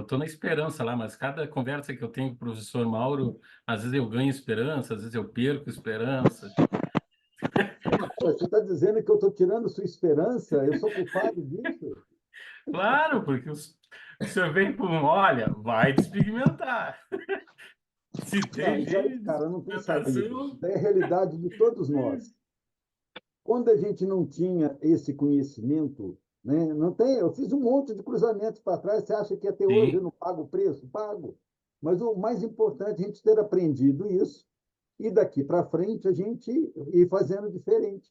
estou na esperança lá, mas cada conversa que eu tenho com o professor Mauro, às vezes eu ganho esperança, às vezes eu perco esperança. Você está dizendo que eu estou tirando sua esperança? Eu sou culpado disso? Claro, porque o senhor vem com, olha, vai despigmentar. Se Não, tem isso aí, de cara, não tem saída. despigmentação, Isso aí é a realidade de todos nós. Quando a gente não tinha esse conhecimento, né, não tem, eu fiz um monte de cruzamentos para trás, você acha que até hoje eu sim, não pago o preço? Pago. Mas o mais importante é a gente ter aprendido isso e daqui para frente a gente ir fazendo diferente.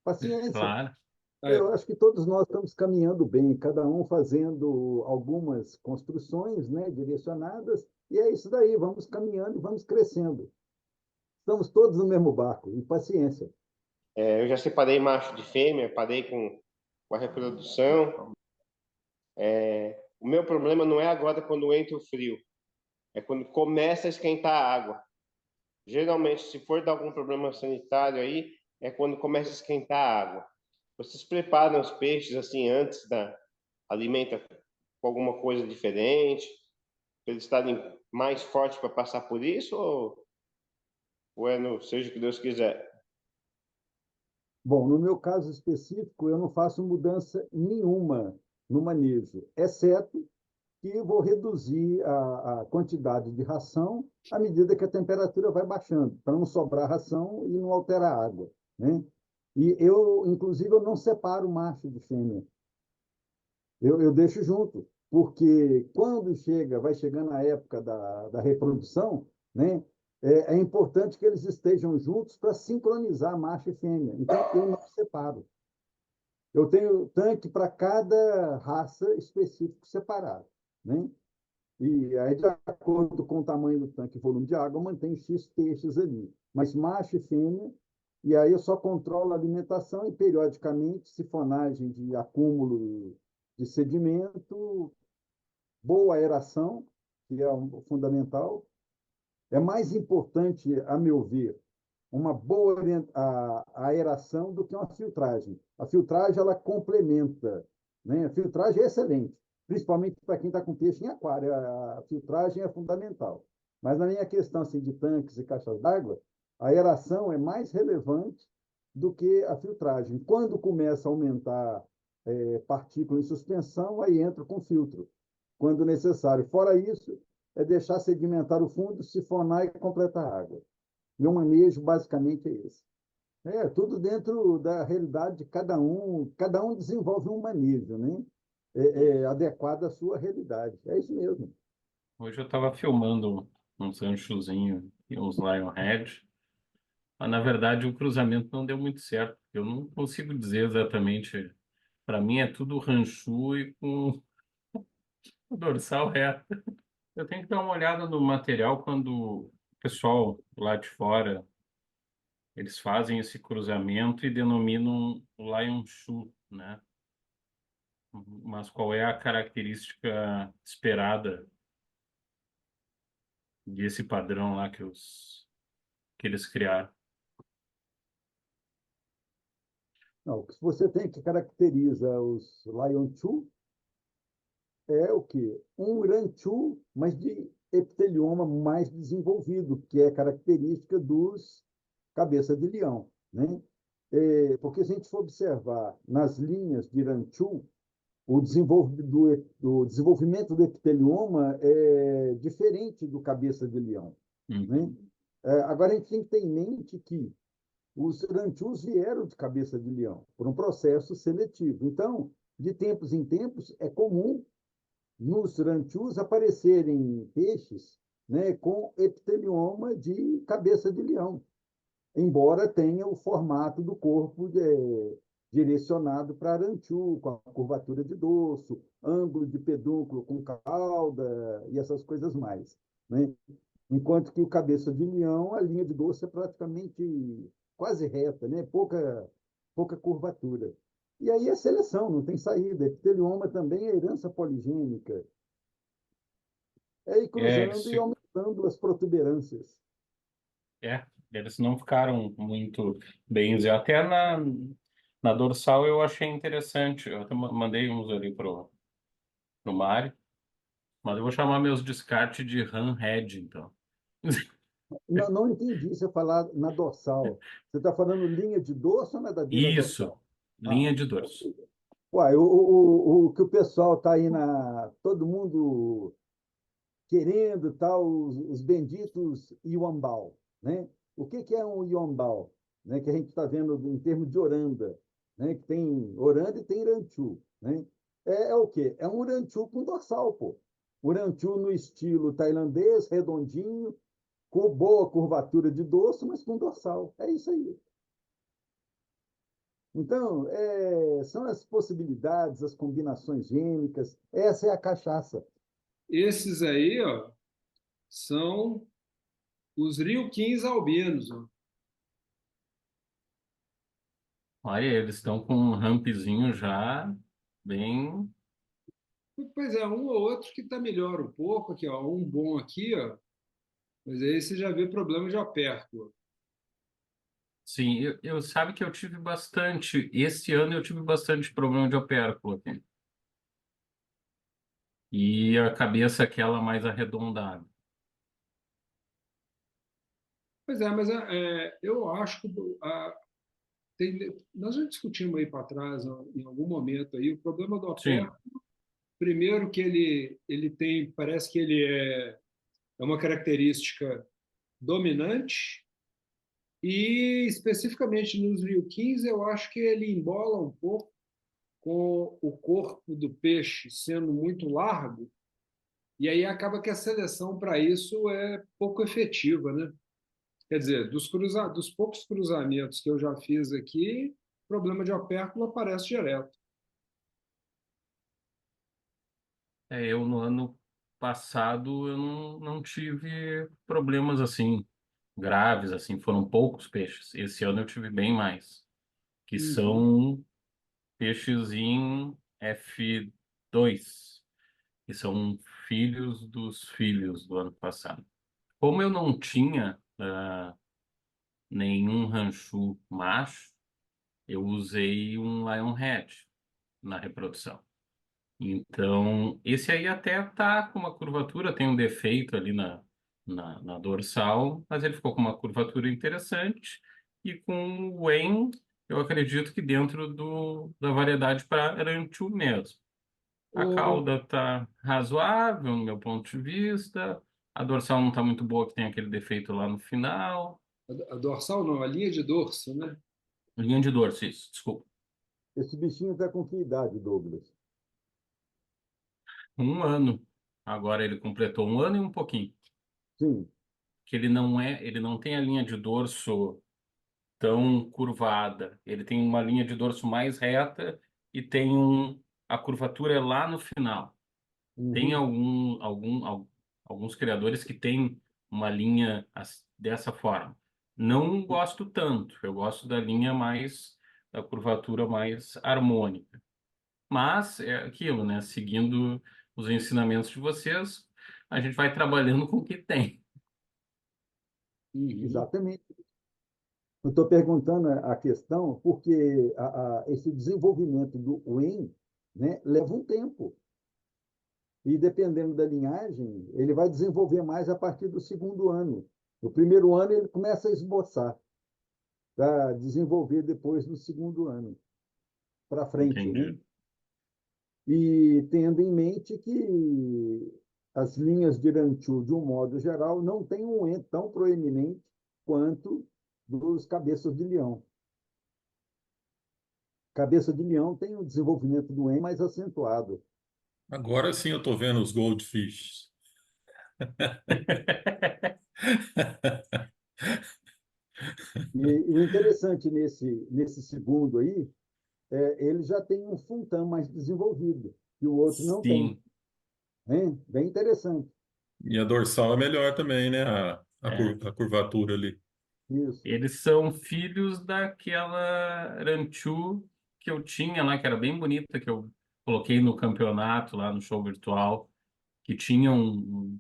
Paciência. claro. Eu acho que todos nós estamos caminhando bem, cada um fazendo algumas construções, né, direcionadas, e é isso daí, vamos caminhando e vamos crescendo. Estamos todos no mesmo barco, e paciência. Eu já separei macho de fêmea, parei com a reprodução. O meu problema não é agora quando entra o frio, é quando começa a esquentar a água. Geralmente, se for dar algum problema sanitário aí, é quando começa a esquentar a água. Vocês preparam os peixes assim antes da alimenta com alguma coisa diferente, para eles estarem mais fortes para passar por isso ou é no seja o que Deus quiser? Bom, no meu caso específico, eu não faço mudança nenhuma no manejo, exceto que eu vou reduzir a quantidade de ração à medida que a temperatura vai baixando, para não sobrar ração e não alterar a água, né? E eu, inclusive, eu não separo macho de fêmea. Eu deixo junto, porque quando chega, vai chegando a época da reprodução, né? É importante que eles estejam juntos para sincronizar macho e fêmea. Então, eu não separo. Eu tenho tanque para cada raça específico separado, né? E aí, de acordo com o tamanho do tanque e volume de água, eu mantenho X peixes ali. Mas macho e fêmea, e aí eu só controlo a alimentação e, periodicamente, sifonagem de acúmulo de sedimento, boa aeração, que é fundamental. É mais importante, a meu ver, uma boa aeração do que uma filtragem. A filtragem ela complementa, né? A filtragem é excelente, principalmente para quem está com peixe em aquário. A filtragem é fundamental. Mas na minha questão assim, de tanques e caixas d'água, a aeração é mais relevante do que a filtragem. Quando começa a aumentar partícula em suspensão, aí entra com filtro, quando necessário. Fora isso, é deixar sedimentar o fundo, sifonar e completar a água. Meu manejo basicamente é esse. É tudo dentro da realidade de cada um desenvolve um manejo, né? Adequado à sua realidade. É isso mesmo. Hoje eu estava filmando uns anchozinhos e uns lionhead, mas na verdade o cruzamento não deu muito certo. Eu não consigo dizer exatamente. Para mim é tudo ranchu e com o dorsal reto. Eu tenho que dar uma olhada no material quando o pessoal lá de fora eles fazem esse cruzamento e denominam Lion Shu, né? Mas qual é a característica esperada desse padrão lá que eles criaram? Não, o que você tem que caracteriza os Lion Chu é o quê? Um Ranchu, mas de epitelioma mais desenvolvido, que é característica dos cabeça de leão, né? Porque se a gente for observar nas linhas de Ranchu, o desenvolvimento do epitelioma é diferente do cabeça de leão, né? Uhum. Agora a gente tem que ter em mente que os ranchus vieram de cabeça de leão por um processo seletivo. Então, de tempos em tempos, é comum nos ranchus aparecerem peixes, né, com epitelioma de cabeça de leão, embora tenha o formato do corpo direcionado para ranchu, com a curvatura de dorso, ângulo de pedúnculo com cauda e essas coisas mais, né? Enquanto que o cabeça de leão, a linha de dorso é praticamente quase reta, né? Pouca curvatura. E aí é seleção, não tem saída. Epitelioma também é herança poligênica. É ir É, cruzando e aumentando as protuberâncias. é, eles não ficaram muito bem. Até na dorsal eu achei interessante. Eu até mandei uns ali pro Mário. Mas eu vou chamar meus descartes de Ram-Head, então. Não, não entendi você falar na dorsal. Você está falando linha de dorso ou nadadeira Isso, dorsal? Ah, linha de dorso. uai, o que o pessoal está aí todo mundo querendo tal, os benditos Iombau, né? O que é um Iombau? Né? Que a gente está vendo em termos de Oranda, né? Que tem Oranda e tem Iranchu, né? É o quê? É um Uranchu com dorsal, pô. Uranchu no estilo tailandês, redondinho, com boa curvatura de dorso, mas com dorsal. É isso aí. Então, são as possibilidades, as combinações gênicas. Essa é a cachaça. Esses aí, ó, são os Ryukins albinos, ó. Olha, eles estão com um rampzinho já bem. Pois é, um ou outro que está melhor um pouco, aqui, ó, um bom aqui, ó, mas aí você já vê problema de opérculo. Sim, eu sabe que eu tive bastante. Esse ano eu tive bastante problema de opérculo aqui. E a cabeça aquela mais arredondada. Pois é, mas eu acho que nós já discutimos aí para trás, ó, em algum momento aí, o problema do Sim, opérculo, primeiro que ele tem, parece que ele é uma característica dominante. E especificamente nos Ryukins, eu acho que ele embola um pouco com o corpo do peixe sendo muito largo, e aí acaba que a seleção para isso é pouco efetiva, né? Quer dizer, dos poucos cruzamentos que eu já fiz aqui, problema de opérculo aparece direto. eu no ano passado eu não tive problemas assim graves, assim, foram poucos peixes. Esse ano eu tive bem mais, que Uhum. são peixes em F2, que são filhos dos filhos do ano passado. Como eu não tinha nenhum ranchu macho, eu usei um Lionhead na reprodução. Então, esse aí até tá com uma curvatura, tem um defeito ali na dorsal, mas ele ficou com uma curvatura interessante. E com o Wen, eu acredito que dentro da variedade para Ranchu mesmo. A O, cauda tá razoável, no meu ponto de vista. A dorsal não tá muito boa, que tem aquele defeito lá no final. a dorsal não, a linha de dorso, né? Linha de dorso, isso, desculpa. Esse bichinho está com que idade, Douglas? Um ano. Agora ele completou um ano e um pouquinho. Sim. Que ele não tem a linha de dorso tão curvada. Ele tem uma linha de dorso mais reta e tem a curvatura é lá no final. Tem Uhum. alguns criadores que têm uma linha dessa forma. Não gosto tanto. Eu gosto da curvatura mais harmônica. Mas é aquilo, né? Seguindo os ensinamentos de vocês, a gente vai trabalhando com o que tem. Uhum. Exatamente. Eu estou perguntando a questão porque esse desenvolvimento do WIN, né, leva um tempo. E dependendo da linhagem, ele vai desenvolver mais a partir do segundo ano. No primeiro ano, ele começa a esboçar, para desenvolver depois no segundo ano, para frente, né? Entendi. E tendo em mente que as linhas de Ranchu, de um modo geral, não têm um E tão proeminente quanto dos cabeças de leão. Cabeça de leão tem um desenvolvimento do E mais acentuado. Agora sim eu estou vendo os goldfish. E o interessante nesse segundo aí, ele já tem um funtão mais desenvolvido, e o outro não tem. Sim, Hein? Bem interessante. E a dorsal é melhor também, né? é. A curvatura ali. Isso. Eles são filhos daquela Ranchu que eu tinha lá, que era bem bonita, que eu coloquei no campeonato lá no show virtual, que tinha um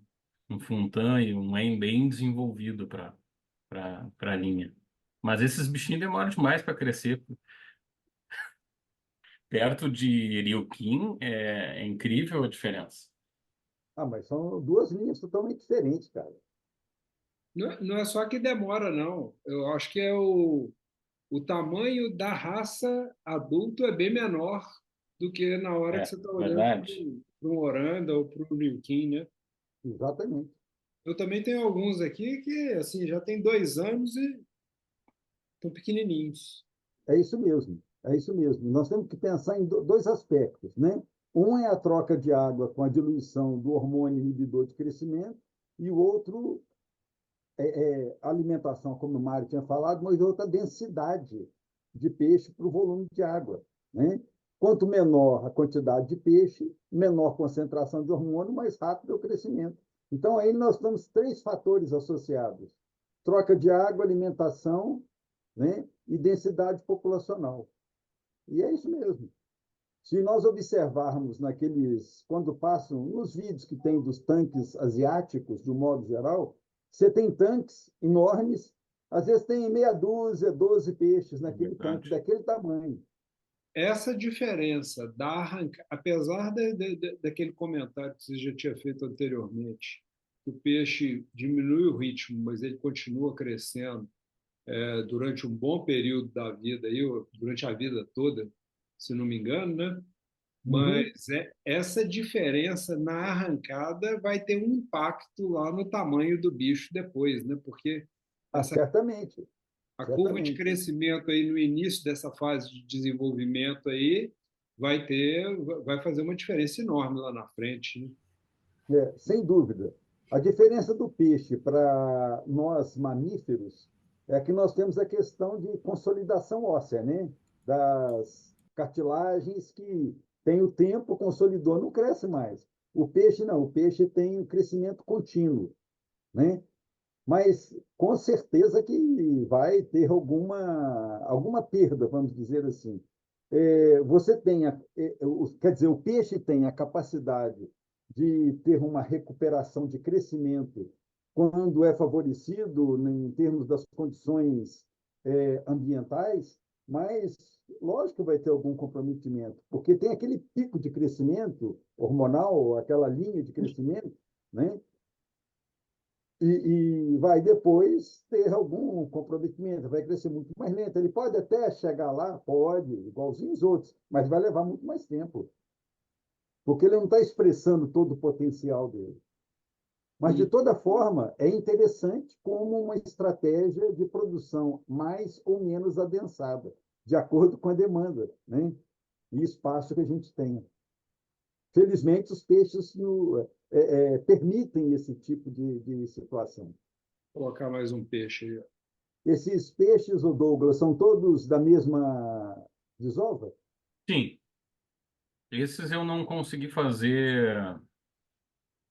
Funtan e um EN bem desenvolvido para a linha. Mas esses bichinhos demoram demais para crescer. Perto de Ryukin é incrível a diferença. Ah, mas são duas linhas totalmente diferentes, cara. Não é só que demora, não. Eu acho que o tamanho da raça adulto é bem menor do que na hora que É, você está olhando verdade. para um Oranda ou para um Liuquim, né? Exatamente. Eu também tenho alguns aqui que assim já tem 2 anos e estão pequenininhos. É isso mesmo. É isso mesmo. Nós temos que pensar em dois aspectos, né? Um é a troca de água com a diluição do hormônio inibidor de crescimento, e o outro é a alimentação, como o Mário tinha falado, mas outra densidade de peixe para o volume de água, né? Quanto menor a quantidade de peixe, menor concentração de hormônio, mais rápido é o crescimento. Então, aí nós temos três fatores associados: troca de água, alimentação, né? E densidade populacional. E é isso mesmo. Se nós observarmos quando passam, nos vídeos que tem dos tanques asiáticos, de um modo geral, você tem tanques enormes, às vezes tem meia dúzia, 12 peixes É naquele tanque, verdade. daquele tamanho. Essa diferença da arranca, apesar daquele comentário que você já tinha feito anteriormente, que o peixe diminui o ritmo, mas ele continua crescendo durante um bom período da vida, aí, durante a vida toda, se não me engano, né? Uhum. Mas essa diferença na arrancada vai ter um impacto lá no tamanho do bicho depois, né? Porque Ah, essa certamente, a curva de certamente. crescimento aí no início dessa fase de desenvolvimento aí vai fazer uma diferença enorme lá na frente, né? Sem dúvida. A diferença do peixe para nós mamíferos é que nós temos a questão de consolidação óssea, né? Das cartilagens que tem o tempo, consolidou, não cresce mais. O peixe não, o peixe tem um crescimento contínuo, né? Mas com certeza que vai ter alguma perda, vamos dizer assim. Você tem, quer dizer, o peixe tem a capacidade de ter uma recuperação de crescimento quando é favorecido em termos das condições ambientais, mas lógico que vai ter algum comprometimento, porque tem aquele pico de crescimento hormonal, aquela linha de crescimento, né? E vai depois ter algum comprometimento, vai crescer muito mais lento. Ele pode até chegar lá, pode, igualzinho os outros, mas vai levar muito mais tempo, porque ele não está expressando todo o potencial dele. Mas, de E, toda forma, é interessante como uma estratégia de produção mais ou menos adensada, de acordo com a demanda, né? E espaço que a gente tem. Felizmente, os peixes permitem esse tipo de situação. colocar mais um peixe aí. Esses peixes, o Douglas, são todos da mesma desova? Sim, esses eu não consegui fazer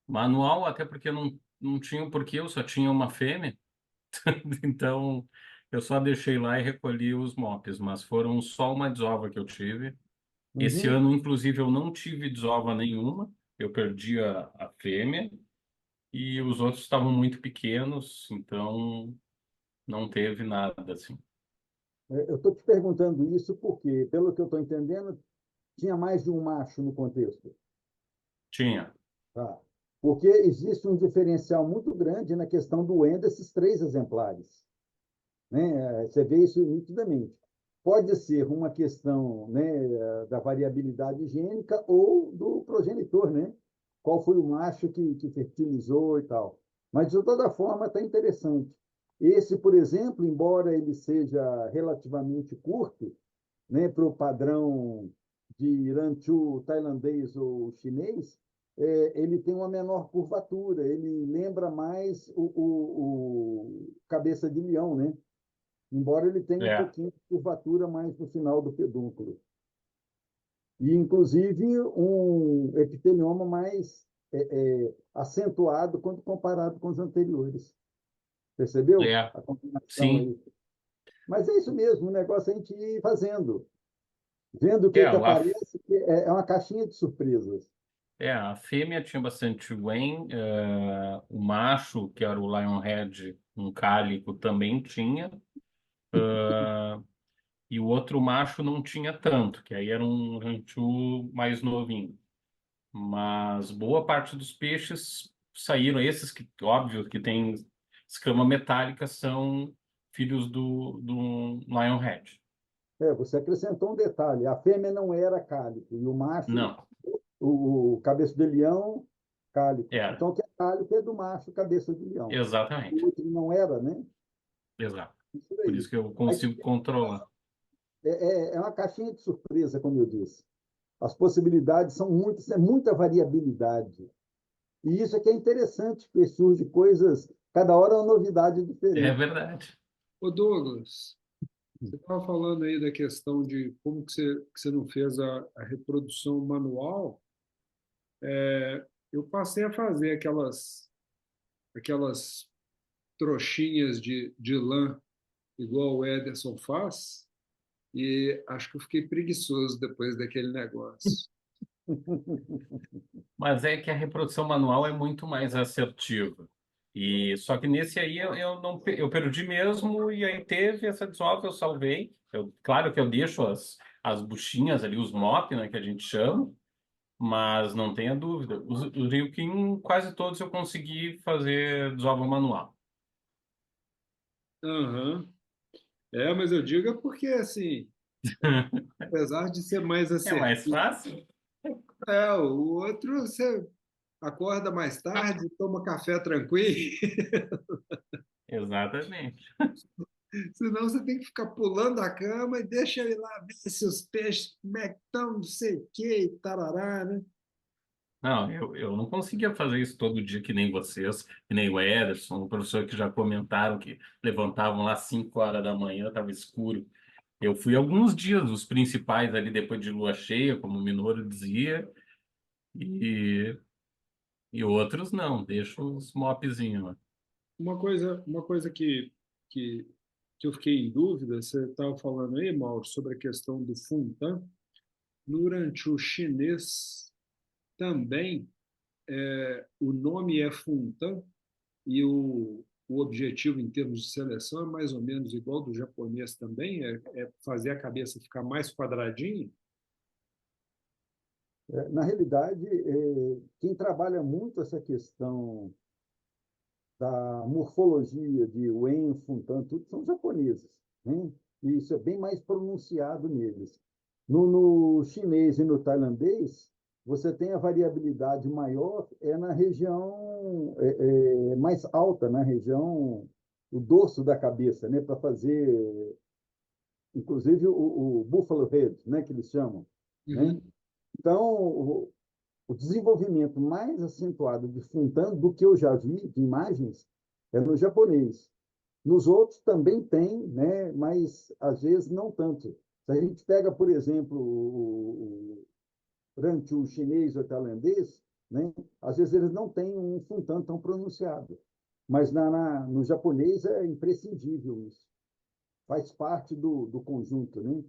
manual, até porque não tinha o porquê, eu só tinha uma fêmea. Então, eu só deixei lá e recolhi os mopes, mas foram só uma desova que eu tive. Esse Uhum. ano, inclusive, eu não tive desova nenhuma. Eu perdi a fêmea e os outros estavam muito pequenos, então não teve nada assim. Eu estou te perguntando isso porque, pelo que eu estou entendendo, tinha mais de um macho no contexto. Tinha. Tá? Porque existe um diferencial muito grande na questão do N desses três exemplares, né? Você vê isso nitidamente. Pode ser uma questão, né, da variabilidade gênica ou do progenitor, né? Qual foi o macho que fertilizou e tal. Mas, de toda forma, está interessante. Esse, por exemplo, embora ele seja relativamente curto, né, para o padrão de ranchu tailandês ou chinês, ele tem uma menor curvatura, ele lembra mais o cabeça de leão, né? Embora ele tenha um É, pouquinho de curvatura mais no final do pedúnculo. E, inclusive, um epitelioma mais acentuado quando comparado com os anteriores. Percebeu é, a combinação sim. aí? Mas é isso mesmo, o negócio é a gente ir fazendo, vendo o que, É, que aparece, que é uma caixinha de surpresas. a fêmea tinha bastante Wen, o macho, que era o Lionhead, um cálico, também tinha. E o outro macho não tinha tanto, que aí era um ranchu mais novinho. Mas boa parte dos peixes saíram, esses que, óbvio, que têm escama metálica, são filhos do Lionhead. Você acrescentou um detalhe: a fêmea não era cálico e o macho, Não, o cabeça de leão, cálico. era. Então, o que é cálico é do macho, cabeça de leão. O Exatamente. outro não era, né? Exato. Isso Por daí. isso que eu Aí, consigo controlar. é uma caixinha de surpresa, como eu disse. As possibilidades são muitas, é muita variabilidade. E isso é que é interessante, porque surge coisas, cada hora é uma novidade É diferente. verdade. Ô Douglas, você estava falando aí da questão de como que você não fez a reprodução manual. Eu passei a fazer aquelas trouxinhas de lã, igual o Ederson faz, e acho que eu fiquei preguiçoso depois daquele negócio. Mas é que a reprodução manual é muito mais assertiva. E só que nesse aí eu não eu perdi mesmo e aí teve essa desova, eu salvei. Claro que eu deixo as buchinhas ali, os mop, né, que a gente chama, mas não tenha dúvida. Os Ryukin, quase todos eu consegui fazer desova manual. Aham. Mas eu digo é porque, assim, apesar de ser mais É mais assertivo, fácil? o outro você acorda mais tarde, toma café tranquilo, Exatamente. senão você tem que ficar pulando a cama e deixa ele lá ver se os peixes como é que estão, não sei o quê, e tarará, né? Não, eu não conseguia fazer isso todo dia que nem vocês, que nem o Ederson, o professor que já comentaram que levantavam lá 5 horas da manhã, estava escuro. Eu fui alguns dias, os principais ali depois de lua cheia, como o Minoru dizia, e, e outros não, deixo os mopzinhos lá. Uma coisa que, que eu fiquei em dúvida, você estava falando aí, Mauro, sobre a questão do funtan. No Urantiu chinês também o nome é funtan e o objetivo em termos de seleção é mais ou menos igual do japonês também, é fazer a cabeça ficar mais quadradinha. Na realidade, quem trabalha muito essa questão da morfologia de Wen, Funtan, tudo são japoneses, né? E isso é bem mais pronunciado neles. No chinês e no tailandês, você tem a variabilidade maior na região mais alta, na região, o dorso da cabeça, né? Para fazer, inclusive, o buffalo head, né? Que eles chamam, né? Uhum. Então, o desenvolvimento mais acentuado de Funtan do que eu já vi de imagens é no japonês. Nos outros também tem, né, mas às vezes não tanto. Se a gente pega, por exemplo, durante o chinês ou tailandês, né, às vezes eles não têm um Funtan tão pronunciado. Mas no japonês é imprescindível isso. Faz parte do conjunto, né?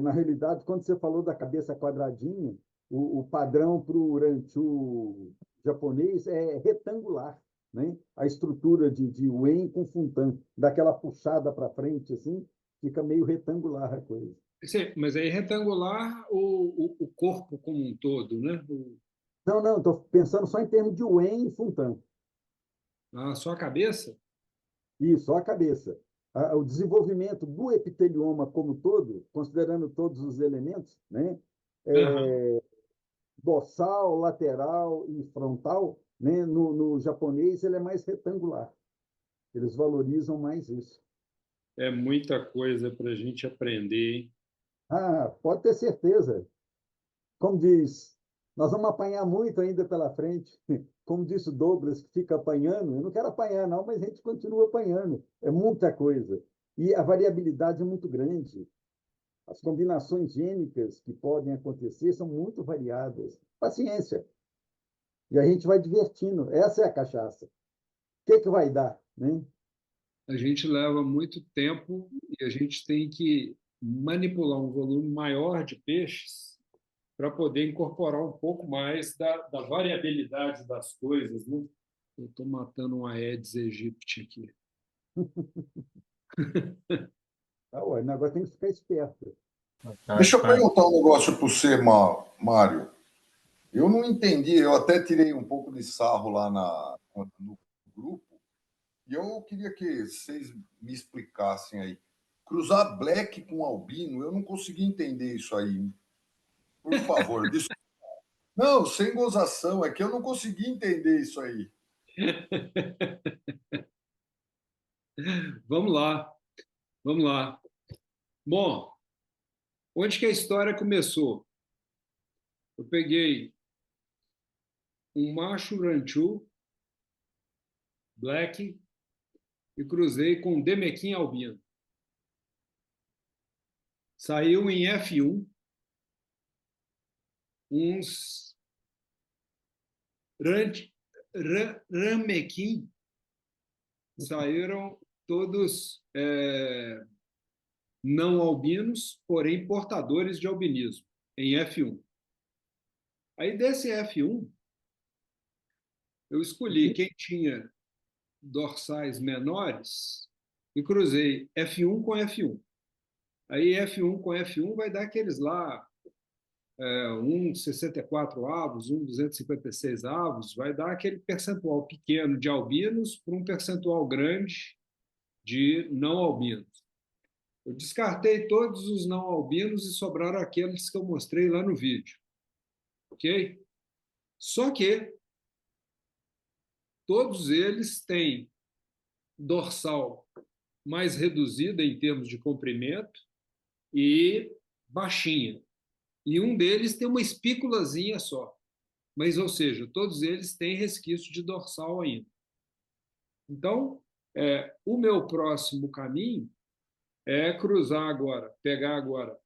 Na realidade, quando você falou da cabeça quadradinha, o padrão para o Uranchu japonês é retangular, né? A estrutura de Wen com Funtan, daquela puxada para frente, assim, fica meio retangular a coisa. Mas aí retangular o corpo como um todo, né? Não, não, estou pensando só em termos de Wen e Funtan. Só a cabeça? Isso, só a cabeça. O desenvolvimento do epitelioma como todo, considerando todos os elementos, né? Aham. Dorsal, lateral e frontal, né? No japonês ele é mais retangular. Eles valorizam mais isso. É muita coisa para a gente aprender, hein? Pode ter certeza. Como diz, nós vamos apanhar muito ainda pela frente. Como disse o Douglas, que fica apanhando, eu não quero apanhar, não, mas a gente continua apanhando. É muita coisa. E a variabilidade é muito grande. As combinações gênicas que podem acontecer são muito variadas. Paciência. E a gente vai divertindo. Essa é a cachaça. O que vai dar, né? A gente leva muito tempo e a gente tem que manipular um volume maior de peixes para poder incorporar um pouco mais da variabilidade das coisas, né? Eu estou matando um Aedes aegypti aqui. O negócio tem que ficar esperto. Tá, Deixa eu tá. perguntar um negócio para você, Mário. Eu não entendi, eu até tirei um pouco de sarro lá no grupo, e eu queria que vocês me explicassem aí. Cruzar black com albino, eu não consegui entender isso aí. Por favor, desculpa. Não, sem gozação, é que eu não consegui entender isso aí. Vamos lá, vamos lá. Bom, onde que a história começou? Eu peguei um macho ranchu black e cruzei com um Demequim albino. Saiu em F1 uns Ramequim, saíram todos não albinos, porém portadores de albinismo, em F1. Aí desse F1, eu escolhi quem tinha dorsais menores e cruzei F1 com F1. Aí F1 com F1 vai dar aqueles lá, um 64 avos, um 256 avos, vai dar aquele percentual pequeno de albinos para um percentual grande de não albinos. Eu descartei todos os não albinos e sobraram aqueles que eu mostrei lá no vídeo. Ok? Só que todos eles têm dorsal mais reduzida em termos de comprimento e baixinha. E um deles tem uma espículazinha só. Mas, ou seja, todos eles têm resquício de dorsal ainda. Então, o meu próximo caminho é cruzar agora, pegar agora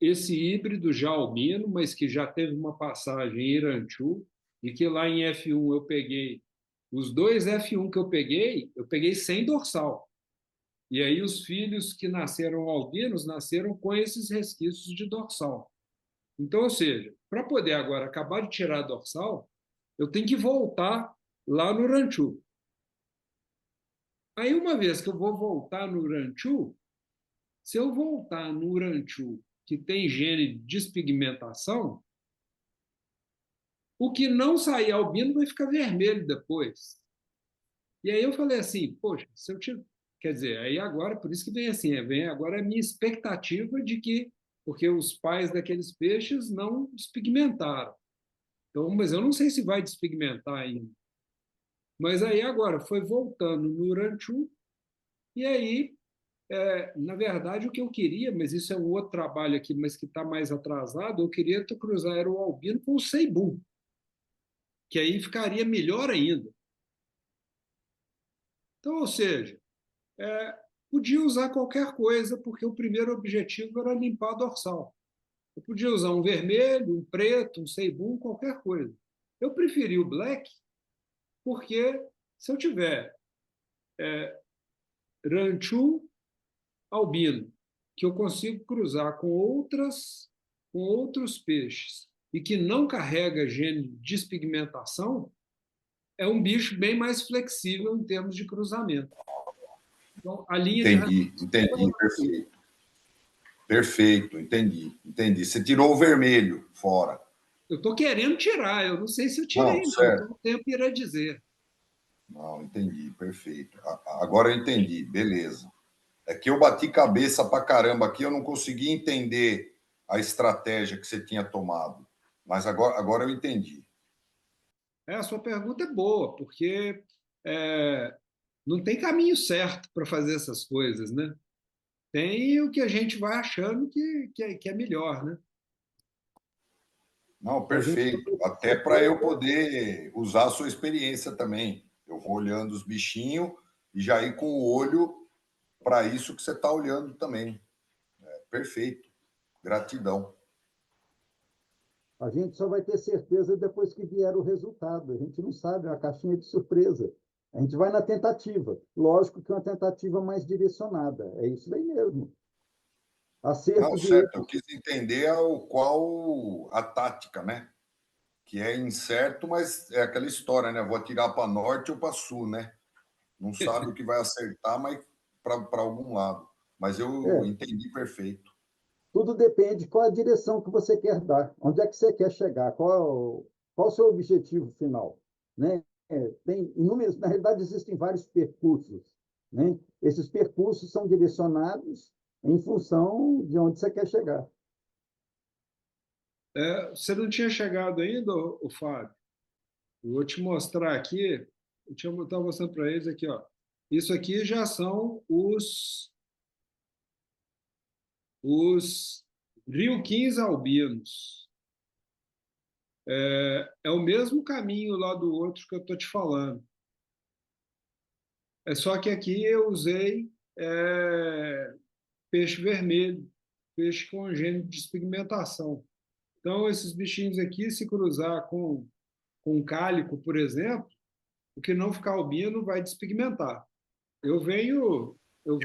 esse híbrido já albino, mas que já teve uma passagem em Iranchu, e que lá em F1 eu peguei, os dois F1 que eu peguei sem dorsal. E aí os filhos que nasceram albinos nasceram com esses resquícios de dorsal. Então, ou seja, para poder agora acabar de tirar a dorsal, eu tenho que voltar lá no Ranchu. Aí, uma vez que eu vou voltar no Ranchu, se eu voltar no Ranchu que tem gene de despigmentação, o que não sair albino vai ficar vermelho depois. E aí eu falei assim, poxa, se eu tiver... Quer dizer, aí agora, por isso que vem assim, vem agora a minha expectativa de que, porque os pais daqueles peixes não despigmentaram. Então, mas eu não sei se vai despigmentar ainda. Mas aí agora foi voltando no Ranchu, e aí, na verdade, o que eu queria, mas isso é um outro trabalho aqui, mas que está mais atrasado, eu queria cruzar era o albino com o Ceibum, que aí ficaria melhor ainda. Então, ou seja, podia usar qualquer coisa, porque o primeiro objetivo era limpar a dorsal. Eu podia usar um vermelho, um preto, um Ceibum, qualquer coisa. Eu preferi o black, porque se eu tiver ranchu albino, que eu consigo cruzar com outros peixes e que não carrega gene de despigmentação, é um bicho bem mais flexível em termos de cruzamento. Então, a linha Entendi, perfeito. Perfeito, entendi. Você tirou o vermelho fora. Eu estou querendo tirar, eu não sei se eu tirei, não. Certo. Então o tempo irá dizer. Não, entendi, perfeito. Agora eu entendi, beleza. É que eu bati cabeça pra caramba aqui, eu não consegui entender a estratégia que você tinha tomado. Mas agora eu entendi. A sua pergunta é boa, porque não tem caminho certo para fazer essas coisas, né? Tem o que a gente vai achando que é melhor, né? Não, perfeito. Até para eu poder usar a sua experiência também. Eu vou olhando os bichinhos e já ir com o olho para isso que você está olhando também. Perfeito. Gratidão. A gente só vai ter certeza depois que vier o resultado. A gente não sabe, é uma caixinha de surpresa. A gente vai na tentativa. Lógico que é uma tentativa mais direcionada. É isso daí mesmo. Acerto Não, de certo. erro. Eu quis entender qual a tática, né? Que é incerto, mas é aquela história, né? Vou atirar para norte ou para sul, né? Não sabe o que vai acertar, mas para algum lado. Mas eu É, entendi perfeito. Tudo depende qual a direção que você quer dar, onde é que você quer chegar, qual o seu objetivo final, né? Tem inúmeros, na realidade, existem vários percursos, né? Esses percursos são direcionados em função de onde você quer chegar. Você não tinha chegado ainda, o Fábio? Eu vou te mostrar aqui. Eu estava mostrando para eles aqui, ó. Isso aqui já são os Ryukins albinos. É o mesmo caminho lá do outro que eu estou te falando. É só que aqui eu usei peixe vermelho, peixe com gene de despigmentação. Então, esses bichinhos aqui, se cruzar com cálico, por exemplo, o que não ficar albino vai despigmentar. Eu venho.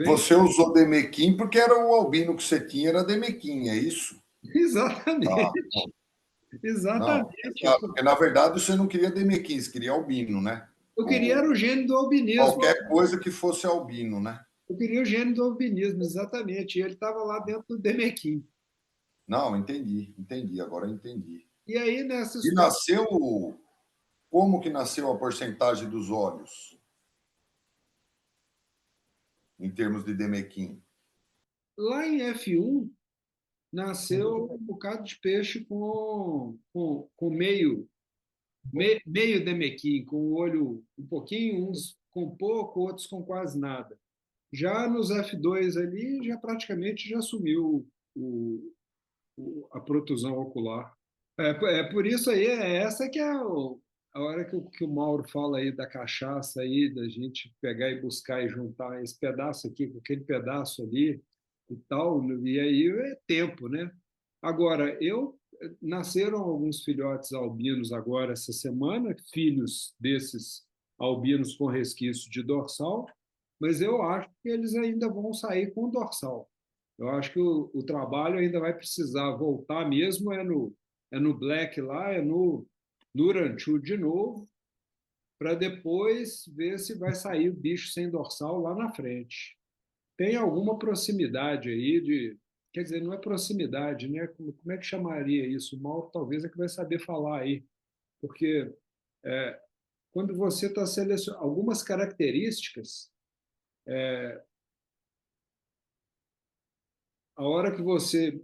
Você usou Demequim porque era o albino que você tinha, era Demequim, é isso? Exatamente. Não, Exatamente. porque na verdade você não queria Demequim, você queria albino, né? Eu queria era o gene do albinismo. Qualquer coisa que fosse albino, né? Eu queria o gene do albinismo, exatamente. E ele estava lá dentro do Demequim. Não, entendi, agora entendi. E aí, nessa E nasceu, como que nasceu a porcentagem dos olhos, em termos de Demequim? lá em F1, nasceu um bocado de peixe com meio Demequim, com o olho um pouquinho, uns com pouco, outros com quase nada. Já nos F2 ali, já praticamente já sumiu a protusão ocular. Por isso aí, essa que é a hora que o Mauro fala aí da cachaça aí, da gente pegar e buscar e juntar esse pedaço aqui com aquele pedaço ali e tal, e aí é tempo, né? Agora, nasceram alguns filhotes albinos agora essa semana, filhos desses albinos com resquício de dorsal, mas eu acho que eles ainda vão sair com dorsal. Eu acho que o trabalho ainda vai precisar voltar mesmo, no Black lá, no Ranchu de novo, para depois ver se vai sair o bicho sem dorsal lá na frente. Tem alguma proximidade aí quer dizer, não é proximidade, né? Como é que chamaria isso? O Mauro talvez é que vai saber falar aí, porque quando você está selecionando algumas características, a hora que você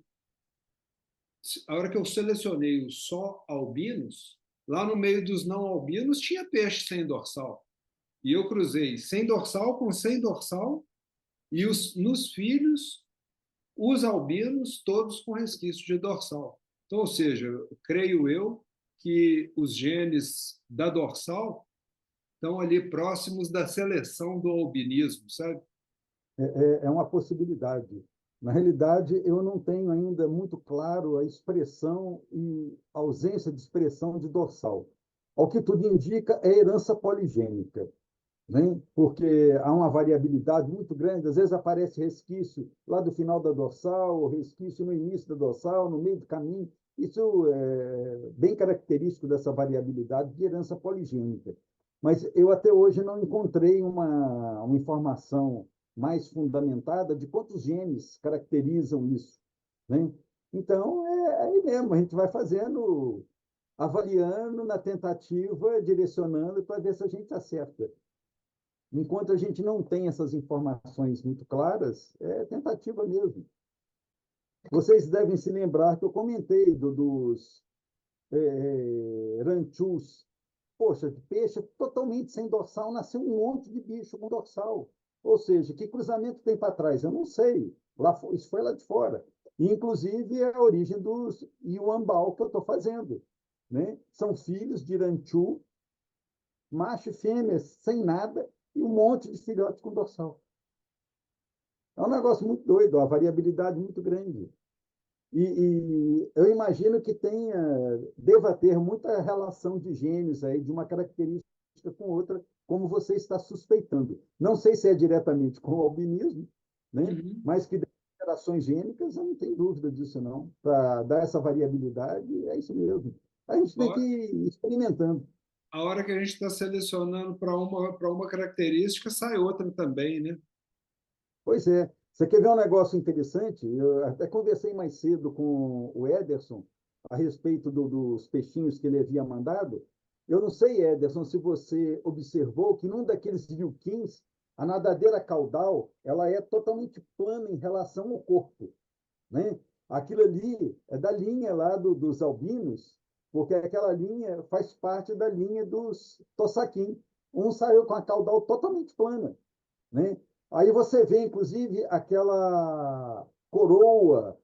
a hora que eu selecionei os só albinos, lá no meio dos não albinos tinha peixe sem dorsal. E eu cruzei sem dorsal com sem dorsal, e nos filhos, os albinos, todos com resquício de dorsal. Então, ou seja, creio eu que os genes da dorsal estão ali próximos da seleção do albinismo, sabe? É uma possibilidade. Na realidade, eu não tenho ainda muito claro a expressão e ausência de expressão de dorsal. Ao que tudo indica, é herança poligênica, né? Porque há uma variabilidade muito grande, às vezes aparece resquício lá do final da dorsal, resquício no início da dorsal, no meio do caminho. Isso é bem característico dessa variabilidade de herança poligênica. Mas eu até hoje não encontrei uma informação mais fundamentada de quantos genes caracterizam isso, né? Então, aí mesmo, a gente vai fazendo, avaliando na tentativa, direcionando para ver se a gente acerta. Enquanto a gente não tem essas informações muito claras, é tentativa mesmo. Vocês devem se lembrar que eu comentei dos ranchus. Poxa, de peixe totalmente sem dorsal, nasceu um monte de bicho com dorsal. Ou seja, que cruzamento tem para trás? Eu não sei. Isso foi lá de fora. E, inclusive, é a origem dos Iuambau que eu estou fazendo, né? São filhos de ranchu, macho e fêmea, sem nada, e um monte de filhotes com dorsal. É um negócio muito doido, uma variabilidade muito grande. E eu imagino que deva ter muita relação de genes aí, de uma característica com outra, como você está suspeitando. Não sei se é diretamente com o albinismo, né? Uhum. Mas que alterações gênicas, eu não tenho dúvida disso, não. Para dar essa variabilidade, é isso mesmo. A gente tem que ir experimentando. A hora que a gente está selecionando para uma característica, sai outra também, né? Pois é. Você quer ver um negócio interessante? Eu até conversei mais cedo com o Ederson a respeito dos peixinhos que ele havia mandado. Eu não sei, Ederson, se você observou que num daqueles vilquins, a nadadeira caudal ela é totalmente plana em relação ao corpo, né? Aquilo ali é da linha lá dos albinos, porque aquela linha faz parte da linha dos tossaquim. Um saiu com a caudal totalmente plana, né? Aí você vê, inclusive, aquela coroa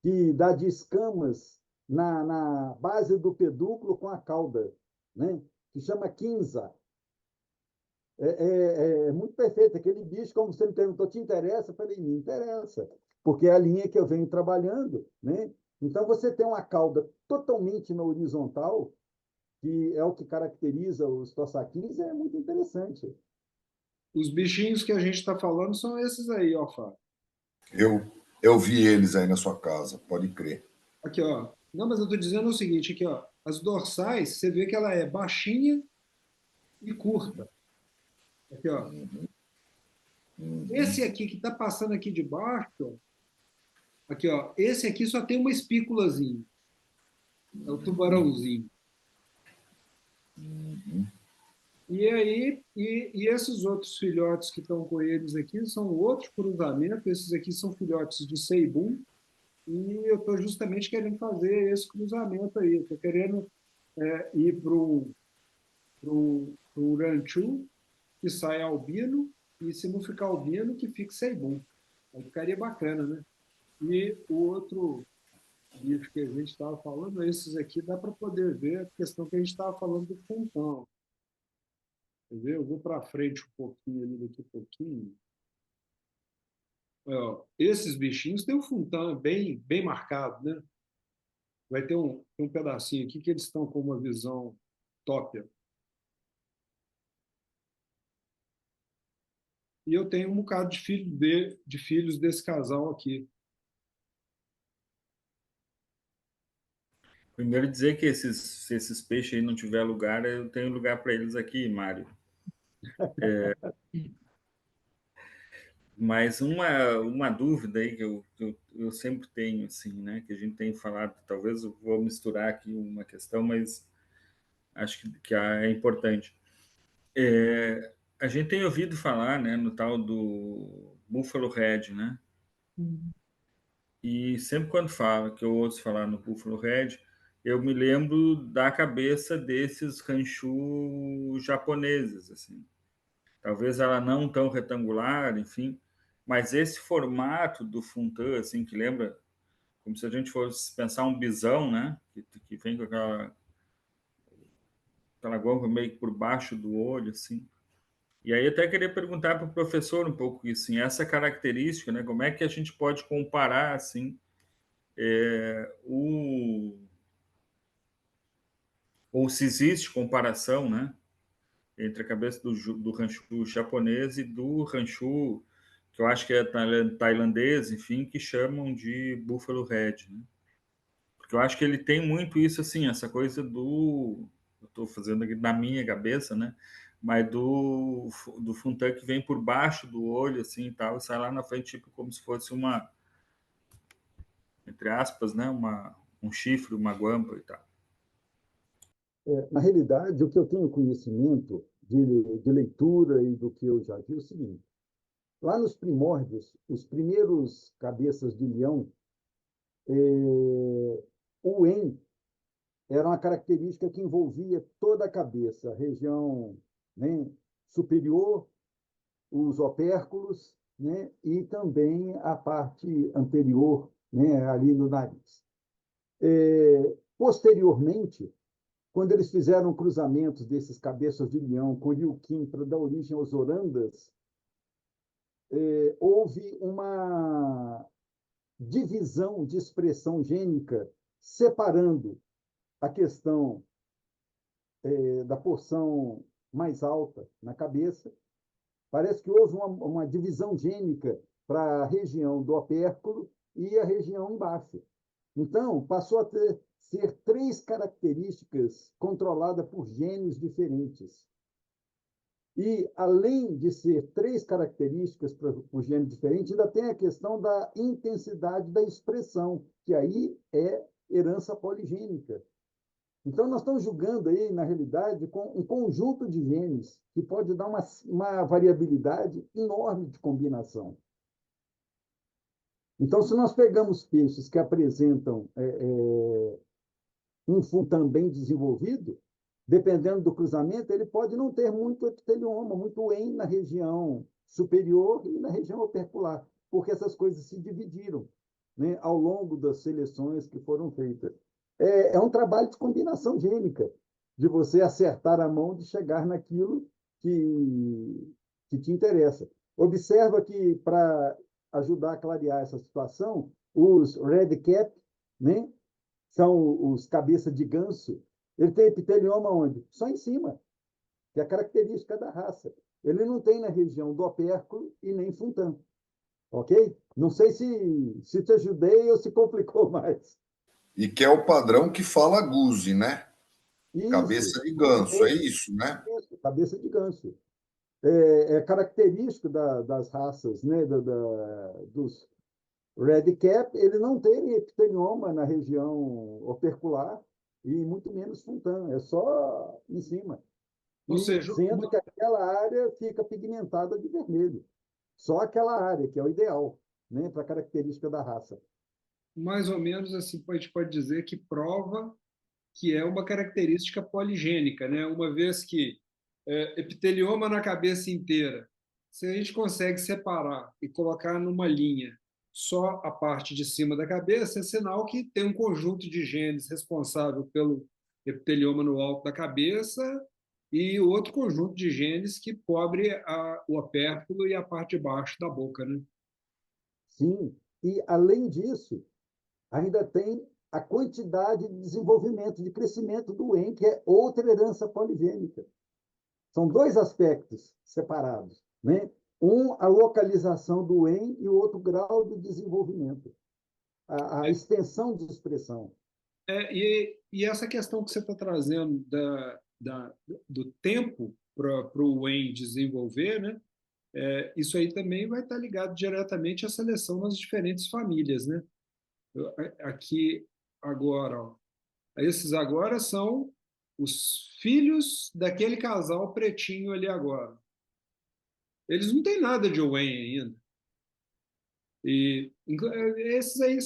que dá de escamas na base do pedúnculo com a cauda, né? Que chama quinza. É muito perfeito. Aquele bicho, como você me perguntou, te interessa? Eu falei, me interessa, porque é a linha que eu venho trabalhando, né? Então, você tem uma cauda totalmente na horizontal, que é o que caracteriza os tossaquins, é muito interessante. Os bichinhos que a gente está falando são esses aí, ó, Fábio. Eu vi eles aí na sua casa, pode crer. Aqui, ó. Não, mas eu estou dizendo o seguinte, aqui, ó. As dorsais, você vê que ela é baixinha e curta. Aqui, ó. Esse aqui que está passando aqui de baixo, ó, aqui, ó. Esse aqui só tem uma espículazinha. É o tubarãozinho. E aí, e esses outros filhotes que estão com eles aqui são outro cruzamento. Esses aqui são filhotes de ceibum. E eu estou justamente querendo fazer esse cruzamento aí. Estou querendo ir para o ranchu, que sai albino, e se não ficar albino, que fique ceibum. Aí ficaria bacana, né? E o outro bicho que a gente estava falando, esses aqui dá para poder ver a questão que a gente estava falando do funtão. Quer ver? Eu vou para frente um pouquinho ali, daqui a pouquinho. Ó, esses bichinhos têm um funtão bem marcado, né? Vai ter tem um pedacinho aqui que eles estão com uma visão top. E eu tenho um bocado de filhos desse casal aqui. Primeiro dizer que se esses peixes aí não tiver lugar, eu tenho lugar para eles aqui, Mário. Mas uma dúvida aí que eu sempre tenho, assim, né? Que a gente tem falado, talvez eu vou misturar aqui uma questão, mas acho que é importante. A gente tem ouvido falar, né, no tal do Buffalo Red, né? E sempre quando fala, que eu ouço falar no Buffalo Red, eu me lembro da cabeça desses ranchu japoneses, assim. Talvez ela não tão retangular, enfim, mas esse formato do funtã, assim, que lembra como se a gente fosse pensar um bisão, né? Que vem com aquela guampa meio que por baixo do olho, assim. E aí até queria perguntar para o professor um pouco isso, assim, essa característica, né? Como é que a gente pode comparar, assim, o ou se existe comparação, né, entre a cabeça do ranchu japonês e do ranchu que eu acho que é tailandês, enfim, que chamam de Buffalo Red, né? Porque eu acho que ele tem muito isso, assim, essa coisa eu estou fazendo aqui na minha cabeça, né? Mas do funtã que vem por baixo do olho, assim, e tal, e sai lá na frente, tipo, como se fosse entre aspas, né? Um chifre, uma guampa e tal. Na realidade, o que eu tenho conhecimento de leitura e do que eu já vi é o seguinte: lá nos primórdios, os primeiros cabeças de leão, o en era uma característica que envolvia toda a cabeça, a região, né, superior, os opérculos, né, e também a parte anterior, né, ali no nariz. Posteriormente, quando eles fizeram cruzamentos desses cabeças de leão com Ryukin para dar origem aos orandas, houve uma divisão de expressão gênica separando a questão da porção mais alta na cabeça. Parece que houve uma divisão gênica para a região do opérculo e a região embaixo. Então, passou a ser três características controladas por genes diferentes. E, além de ser três características para o gene diferente, ainda tem a questão da intensidade da expressão, que aí é herança poligênica. Então, nós estamos julgando aí, na realidade, com um conjunto de genes que pode dar uma variabilidade enorme de combinação. Então, se nós pegamos peixes que apresentam um fundo bem desenvolvido, dependendo do cruzamento, ele pode não ter muito epitelioma, muito EN na região superior e na região opercular, porque essas coisas se dividiram, né, ao longo das seleções que foram feitas. É um trabalho de combinação gênica, de você acertar a mão de chegar naquilo que te interessa. Observa que, para ajudar a clarear essa situação, os red cap, né, são os cabeça de ganso, ele tem epitelioma onde? Só em cima, que é a característica da raça. Ele não tem na região do opérculo e nem funtão. Ok? Não sei se te ajudei ou se complicou mais. E que é o padrão que fala Guzzi, né? Isso. Cabeça de ganso, é isso, né? Isso, cabeça de ganso. É característico das raças, né, dos red cap, ele não tem epitelioma na região opercular e muito menos funtão, é só em cima. Ou E seja, sendo que aquela área fica pigmentada de vermelho. Só aquela área, que é o ideal, né, para a característica da raça. mais ou menos assim, a gente pode dizer que prova que é uma característica poligênica, né? Uma vez que epitelioma na cabeça inteira, se a gente consegue separar e colocar numa linha só a parte de cima da cabeça, é sinal que tem um conjunto de genes responsável pelo epitelioma no alto da cabeça e outro conjunto de genes que cobre o opérculo e a parte de baixo da boca, né? Sim, e além disso, ainda tem a quantidade de desenvolvimento, de crescimento do EN, que é outra herança poligênica. São dois aspectos separados, né? Um, a localização do EN e o outro, grau de desenvolvimento, a extensão de expressão. E essa questão que você está trazendo do tempo para o EN desenvolver, né? Isso aí também vai estar ligado diretamente à seleção nas diferentes famílias, né? Aqui agora, ó, esses agora são os filhos daquele casal pretinho ali agora. Eles não têm nada de Owen ainda. E esses aí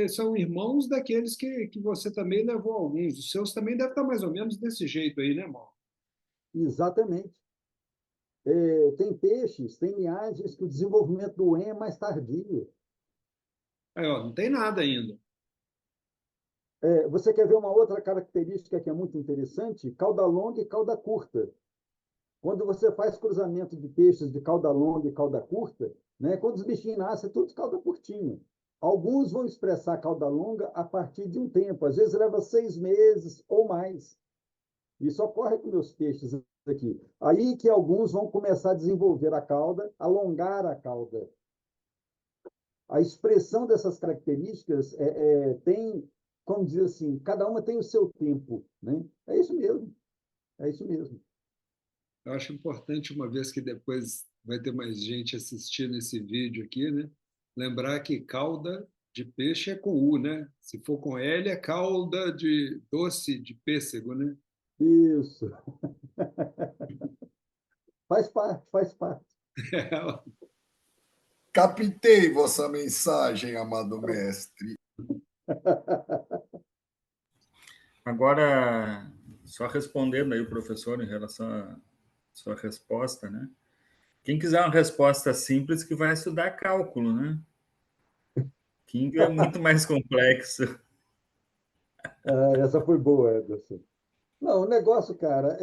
são irmãos daqueles que você também levou alguns. Os seus também devem estar mais ou menos desse jeito aí, né, Mauro? Exatamente. Tem peixes, tem linhagens que o desenvolvimento do EN é mais tardio. Aí, ó, não tem nada ainda. Você quer ver uma outra característica que é muito interessante? Cauda longa e cauda curta. Quando você faz cruzamento de peixes de cauda longa e cauda curta, né, quando os bichinhos nascem, é tudo de cauda curtinha. Alguns vão expressar cauda longa a partir de um tempo, às vezes leva 6 meses ou mais. Isso ocorre com meus peixes aqui. Aí que alguns vão começar a desenvolver a cauda, alongar a cauda. A expressão dessas características tem, como dizer assim, cada uma tem o seu tempo, né? É isso mesmo, é isso mesmo. Eu acho importante, uma vez que depois vai ter mais gente assistindo esse vídeo aqui, né? Lembrar que cauda de peixe é com U, né? Se for com L, é cauda de doce de pêssego, né? Isso. Faz parte, faz parte. Captei vossa mensagem, amado mestre. Agora, só respondendo aí o professor em relação à sua resposta, né? Quem quiser uma resposta simples, que vai estudar cálculo, né? King é muito mais complexo. Essa foi boa, Ederson. Não, o negócio, cara,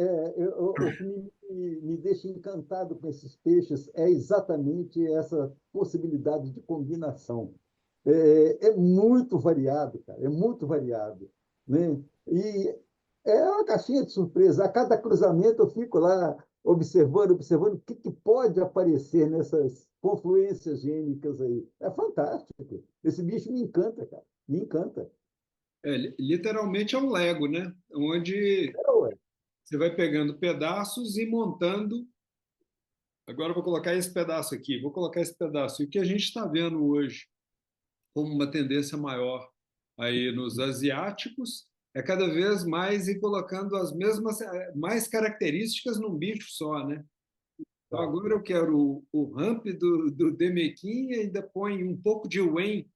o que me deixa encantado com esses peixes é exatamente essa possibilidade de combinação. É muito variado, cara, é muito variado, né? E é uma caixinha de surpresa. A cada cruzamento eu fico lá observando o que pode aparecer nessas confluências gênicas aí. É fantástico. Esse bicho me encanta, cara, me encanta. Literalmente é um Lego, né? Onde Ué. você vai pegando pedaços e montando Agora eu vou colocar esse pedaço aqui, vou colocar esse pedaço. E o que a gente está vendo hoje como uma tendência maior aí nos asiáticos é cada vez mais ir colocando as mesmas, mais características num bicho só, né? Então Tá? agora eu quero o ramp do Demequin e ainda põe um pouco de Wen,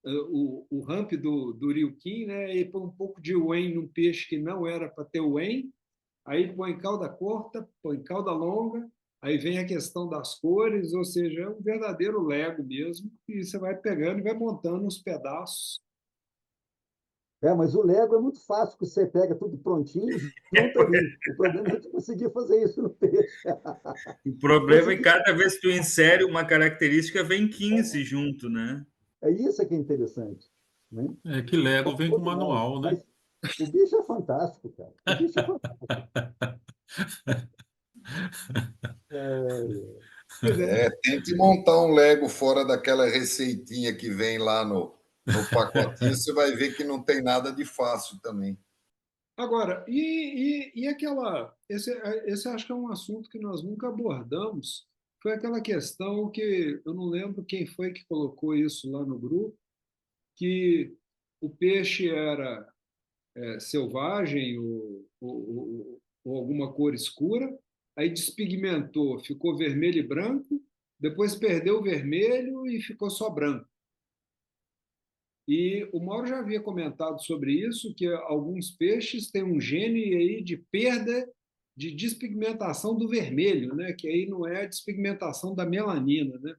o ramp do Ryukin, né? E põe um pouco de Wen num peixe que não era para ter Wen, aí põe cauda curta, põe cauda longa, aí vem a questão das cores, ou seja, é um verdadeiro Lego mesmo, e você vai pegando e vai montando os pedaços. Mas o Lego é muito fácil, porque você pega tudo prontinho e junta ali. O problema é a gente conseguir fazer isso no peixe. O problema é que Conseguir, cada vez que tu insere uma característica, vem 15 junto, né? é isso que é interessante. Né? É que Lego vem com Todos nós. manual, né? Mas o bicho é fantástico, cara. O bicho é fantástico. É, Pois é. Tente montar um Lego fora daquela receitinha que vem lá no pacotinho, você vai ver que não tem nada de fácil também. Agora, e aquela. Esse acho que é um assunto que nós nunca abordamos. Foi aquela questão que eu não lembro quem foi que colocou isso lá no grupo, que o peixe era selvagem ou alguma cor escura, aí despigmentou, ficou vermelho e branco, depois perdeu o vermelho e ficou só branco. E o Mauro já havia comentado sobre isso, que alguns peixes têm um gene aí de perda de despigmentação do vermelho, né? Que aí não é a despigmentação da melanina, né?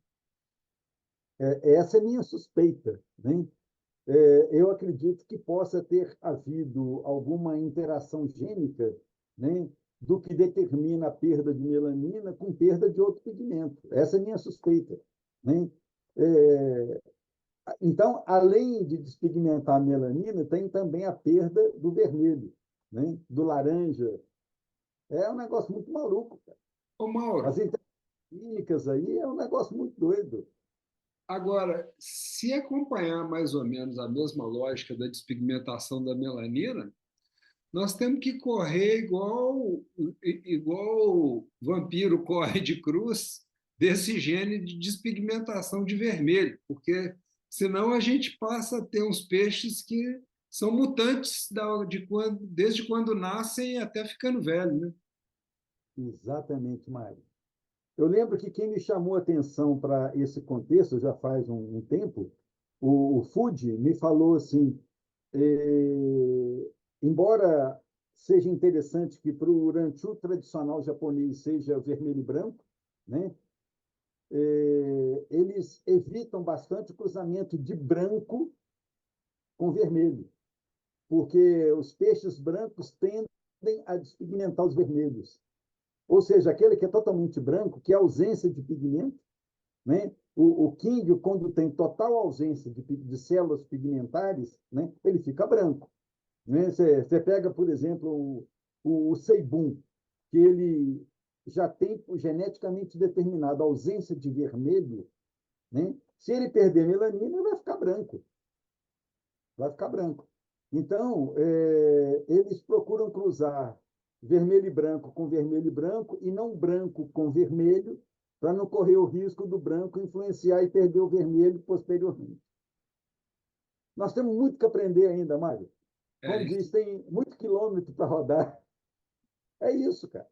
essa é a minha suspeita. Né? Eu acredito que possa ter havido alguma interação gênica, né, do que determina a perda de melanina com perda de outro pigmento. Essa é a minha suspeita. Né? É, então, além de despigmentar a melanina, tem também a perda do vermelho, né, do laranja. É um negócio muito maluco, cara. Ô, Mauro, As interações químicas aí é um negócio muito doido. agora, se acompanhar mais ou menos a mesma lógica da despigmentação da melanina, nós temos que correr igual o vampiro corre de cruz desse gene de despigmentação de vermelho, porque senão a gente passa a ter uns peixes que são mutantes desde quando nascem até ficando velho, né? Exatamente, Mário. Eu lembro que quem me chamou a atenção para esse contexto, já faz um tempo, o Fuji me falou assim, embora seja interessante que para o ranchu tradicional japonês seja vermelho e branco, né, eles evitam bastante o cruzamento de branco com vermelho, porque os peixes brancos tendem a despigmentar os vermelhos. Ou seja, aquele que é totalmente branco, que é ausência de pigmento, né? O king, quando tem total ausência de células pigmentares, né? Ele fica branco. Né? Você pega, por exemplo, o ceibum, que ele já tem geneticamente determinada ausência de vermelho, né? Se ele perder melanina, ele vai ficar branco. Vai ficar branco. Então, eles procuram cruzar vermelho e branco, e não branco com vermelho, para não correr o risco do branco influenciar e perder o vermelho posteriormente. Nós temos muito que aprender ainda, Mário. É, Como diz, tem muito quilômetro para rodar. É isso, cara.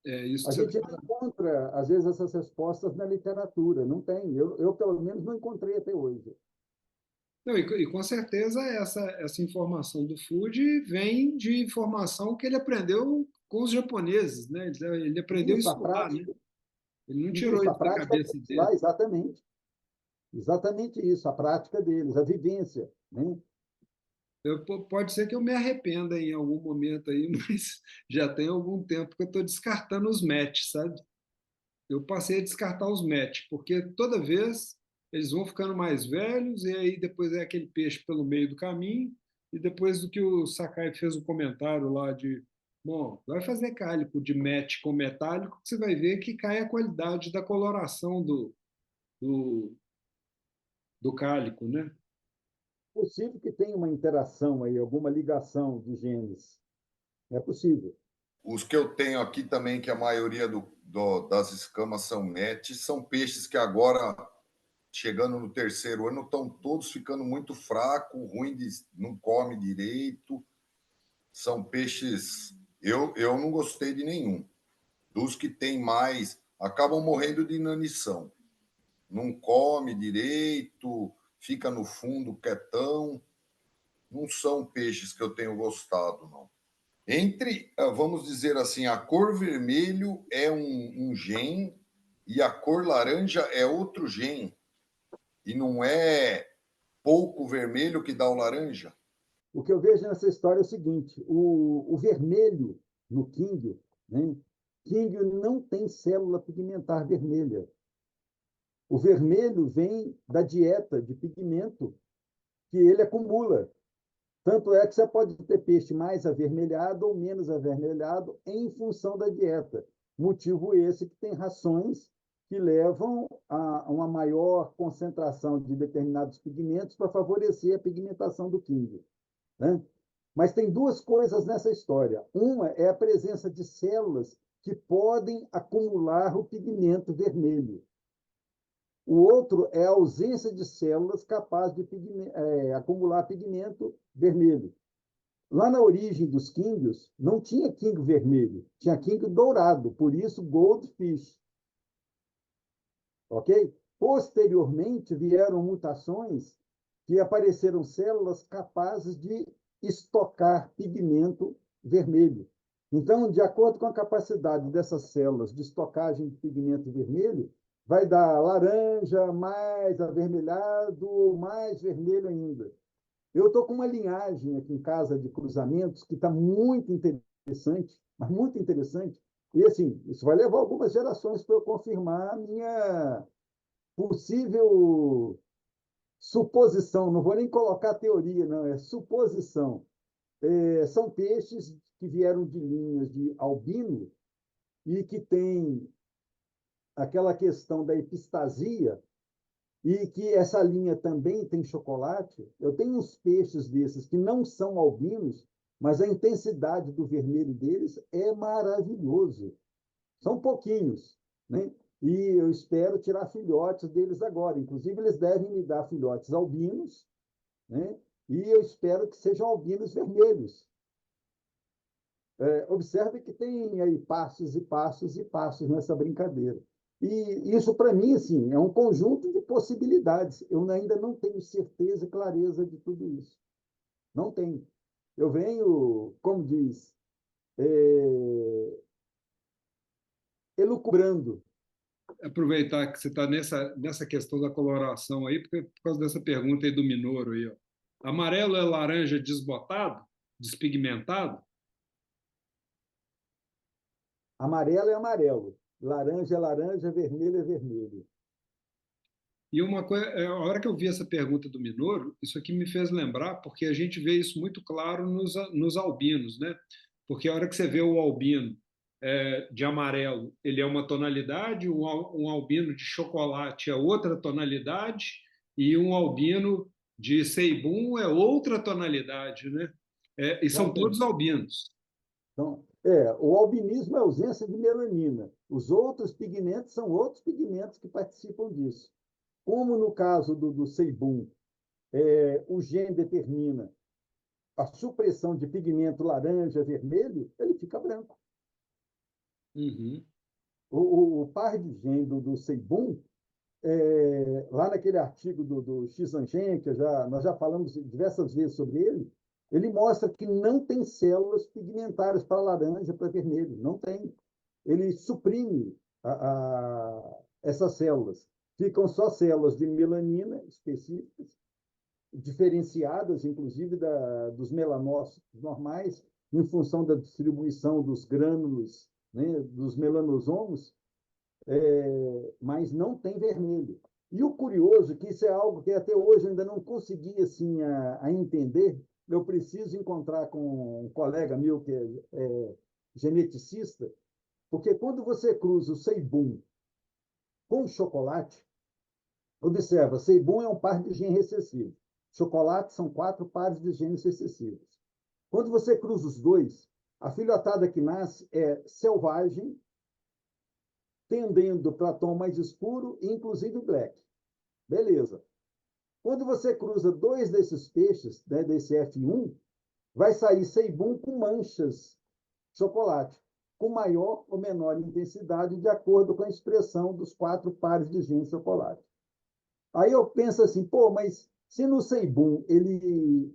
isso A que você gente não encontra, às vezes, essas respostas na literatura. Não tem. Eu pelo menos, não encontrei até hoje. Não, e com certeza essa informação do Food vem de informação que ele aprendeu com os japoneses, né? Ele aprendeu Isso, a isso lá, né? prática. Ele não tirou Isso, a isso da prática cabeça deles dele. lá, exatamente. Exatamente isso, a prática deles, a vivência. Né? Pode ser que eu me arrependa em algum momento aí, mas já tem algum tempo que eu estou descartando os match, sabe? Eu passei a descartar os match, porque toda vez eles vão ficando mais velhos e aí depois é aquele peixe pelo meio do caminho e depois do que o Sakai fez o comentário lá de, bom, vai fazer cálico de match com metálico que você vai ver que cai a qualidade da coloração do, do cálico, né? Possível que tenha uma interação aí, alguma ligação de genes. É possível. os que eu tenho aqui também, que a maioria das escamas são net, são peixes que agora, chegando no terceiro ano, estão todos ficando muito fracos, ruim de, não come direito. São peixes... Eu não gostei de nenhum. Dos que tem mais, acabam morrendo de inanição. Não come direito, fica no fundo quietão. Não são peixes que eu tenho gostado, não. Vamos dizer assim, a cor vermelho é um gen e a cor laranja é outro gen. E não é pouco vermelho que dá o laranja. O que eu vejo nessa história é o seguinte: o vermelho no quíngio, né? Quíngio não tem célula pigmentar vermelha. O vermelho vem da dieta de pigmento que ele acumula. Tanto é que você pode ter peixe mais avermelhado ou menos avermelhado em função da dieta. Motivo esse que tem rações que levam a uma maior concentração de determinados pigmentos para favorecer a pigmentação do quíngio, né? Mas tem duas coisas nessa história. Uma é a presença de células que podem acumular o pigmento vermelho. O outro é a ausência de células capazes de acumular pigmento vermelho. Lá na origem dos quínguios, não tinha quínguio vermelho, tinha quínguio dourado, por isso goldfish. Ok? Posteriormente, vieram mutações que apareceram células capazes de estocar pigmento vermelho. Então, de acordo com a capacidade dessas células de estocagem de pigmento vermelho, vai dar laranja, mais avermelhado, mais vermelho ainda. Eu estou com uma linhagem aqui em casa de cruzamentos que está muito interessante, mas muito interessante. E, assim, isso vai levar algumas gerações para eu confirmar a minha possível suposição. Não vou nem colocar teoria, não, é suposição. São peixes que vieram de linhas de albino e que têm aquela questão da epistasia, e que essa linha também tem chocolate. Eu tenho uns peixes desses que não são albinos, mas a intensidade do vermelho deles é maravilhoso. São pouquinhos, né? E eu espero tirar filhotes deles agora. Inclusive, eles devem me dar filhotes albinos, né? E eu espero que sejam albinos vermelhos. Observe que tem aí passos e passos e passos nessa brincadeira. E isso, para mim, assim, é um conjunto de possibilidades. Eu ainda não tenho certeza e clareza de tudo isso. Não tenho. Eu venho, como diz, elucubrando. Aproveitar que você está nessa questão da coloração aí, porque, por causa dessa pergunta aí do Minoro aí, ó. Amarelo é laranja desbotado, despigmentado? Amarelo é amarelo, laranja é laranja, vermelho é vermelho. E uma coisa, a hora que eu vi essa pergunta do Minoro, isso aqui me fez lembrar, porque a gente vê isso muito claro nos albinos, né? Porque a hora que você vê o albino de amarelo, ele é uma tonalidade, um albino de chocolate é outra tonalidade, e um albino de ceibum é outra tonalidade, né? E são todos albinos. Então, o albinismo é ausência de melanina. Os outros pigmentos são outros pigmentos que participam disso. Como no caso do ceibum, o gene determina a supressão de pigmento laranja, vermelho, ele fica branco. Uhum. O par de gene do ceibum, lá naquele artigo do Xangen, que nós já falamos diversas vezes sobre ele mostra que não tem células pigmentares para laranja, para vermelho. Não tem. Ele suprime essas células. Ficam só células de melanina específicas, diferenciadas, inclusive, dos melanócitos normais, em função da distribuição dos grânulos, né, dos melanosomos, mas não tem vermelho. E o curioso é que isso é algo que até hoje eu ainda não consegui assim, a entender. Eu preciso encontrar com um colega meu que é geneticista, porque quando você cruza o ceibum com chocolate, observa, ceibum é um par de genes recessivos. Chocolate são 4 pares de genes recessivos. Quando você cruza os dois, A filhotada que nasce é selvagem, tendendo para tom mais escuro, inclusive black. Beleza. Quando você cruza dois desses peixes, né, desse F1, vai sair ceibum com manchas chocolate, com maior ou menor intensidade, de acordo com a expressão dos 4 pares de genes chocolate. Aí eu penso assim, pô, mas se no ceibum ele